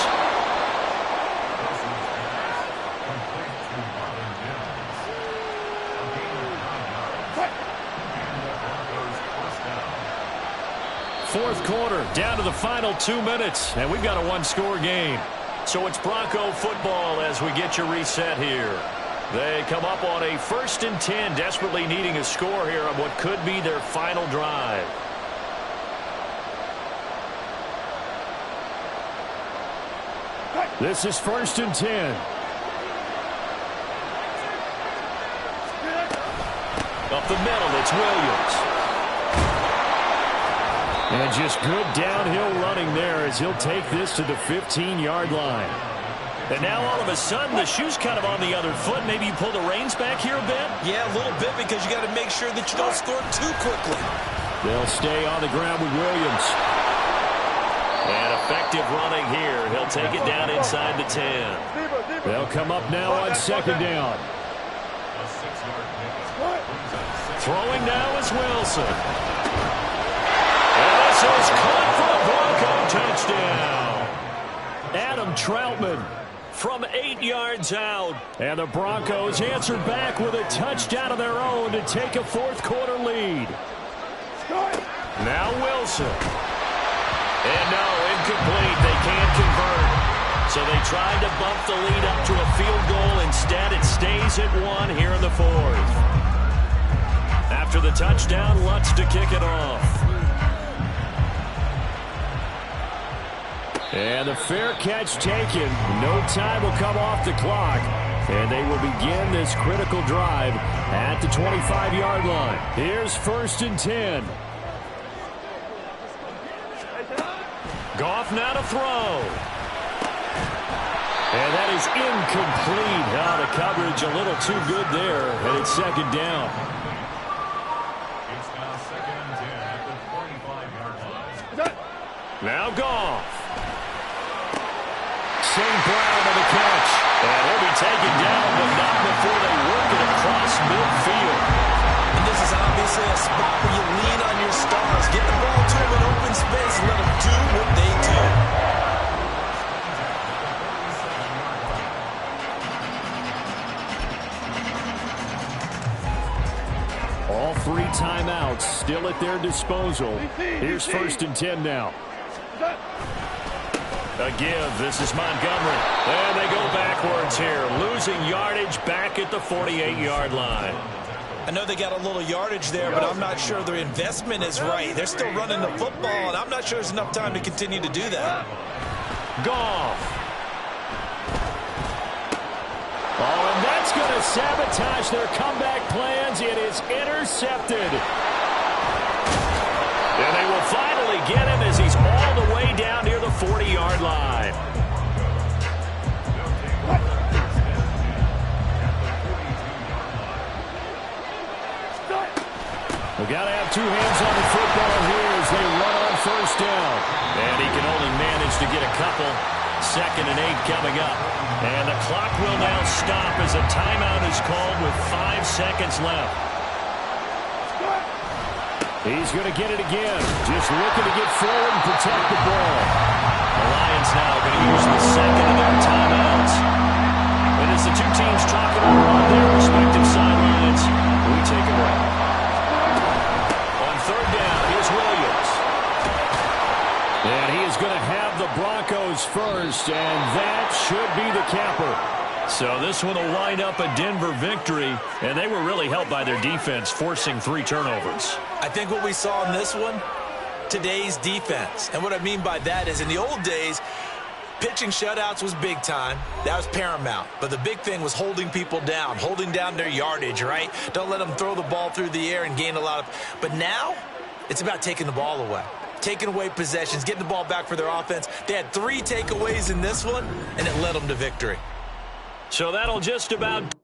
Fourth quarter, down to the final 2 minutes, and we've got a one-score game. So it's Bronco football as we get you reset here. They come up on a 1st and 10, desperately needing a score here on what could be their final drive. This is 1st and 10. Up the middle, it's Williams. And just good downhill running there as he'll take this to the 15-yard line. And now all of a sudden the shoe's kind of on the other foot. Maybe you pull the reins back here a bit? Yeah, a little bit, because you got to make sure that you don't score too quickly. They'll stay on the ground with Williams. And effective running here. He'll take it down inside the 10. They'll come up now on 2nd down. Throwing now is Wilson. And this is caught for a Bronco touchdown. Adam Troutman From 8 yards out. And the Broncos answered back with a touchdown of their own to take a fourth quarter lead. Now Wilson. And no, incomplete. They can't convert. So they tried to bump the lead up to a field goal. Instead, it stays at 1 here in the 4th. After the touchdown, Lutz to kick it off. And the fair catch taken. No time will come off the clock. And they will begin this critical drive at the 25-yard line. Here's 1st and 10. Goff now to throw. And that is incomplete. The coverage a little too good there. And it's 2nd down. It's now 2nd and 10 at the 45-yard line. Now Goff. St. Brown on the catch. And he'll be taken down, but not before they work it across midfield. And this is obviously a spot where you lean on your stars. Get the ball to them in open space and let them do what they do. All 3 timeouts still at their disposal. Here's 1st and 10 now. A give. This is Montgomery. And they go backwards here. Losing yardage back at the 48-yard line. I know they got a little yardage there, but I'm not sure their investment is right. They're still running the football, and I'm not sure there's enough time to continue to do that. Goff. Oh, and that's going to sabotage their comeback plans. It is intercepted. And they will finally get him as he's all the way down near the 40-yard line. We've got to have 2 hands on the football here as they run on 1st down. And he can only manage to get a couple. 2nd and 8 coming up. And the clock will now stop as a timeout is called with 5 seconds left. He's going to get it again. Just looking to get forward and protect the ball. The Lions now going to use the 2nd of their timeouts. And as the 2 teams talk capper. So this one will wind up a Denver victory, and they were really helped by their defense, forcing 3 turnovers. I think what we saw in this one, today's defense. And what I mean by that is in the old days, pitching shutouts was big time. That was paramount. But the big thing was holding people down, holding down their yardage, right? Don't let them throw the ball through the air and gain a lot of... But now, it's about taking the ball away. Taking away possessions, getting the ball back for their offense. They had 3 takeaways in this one, and it led them to victory. So that'll just about...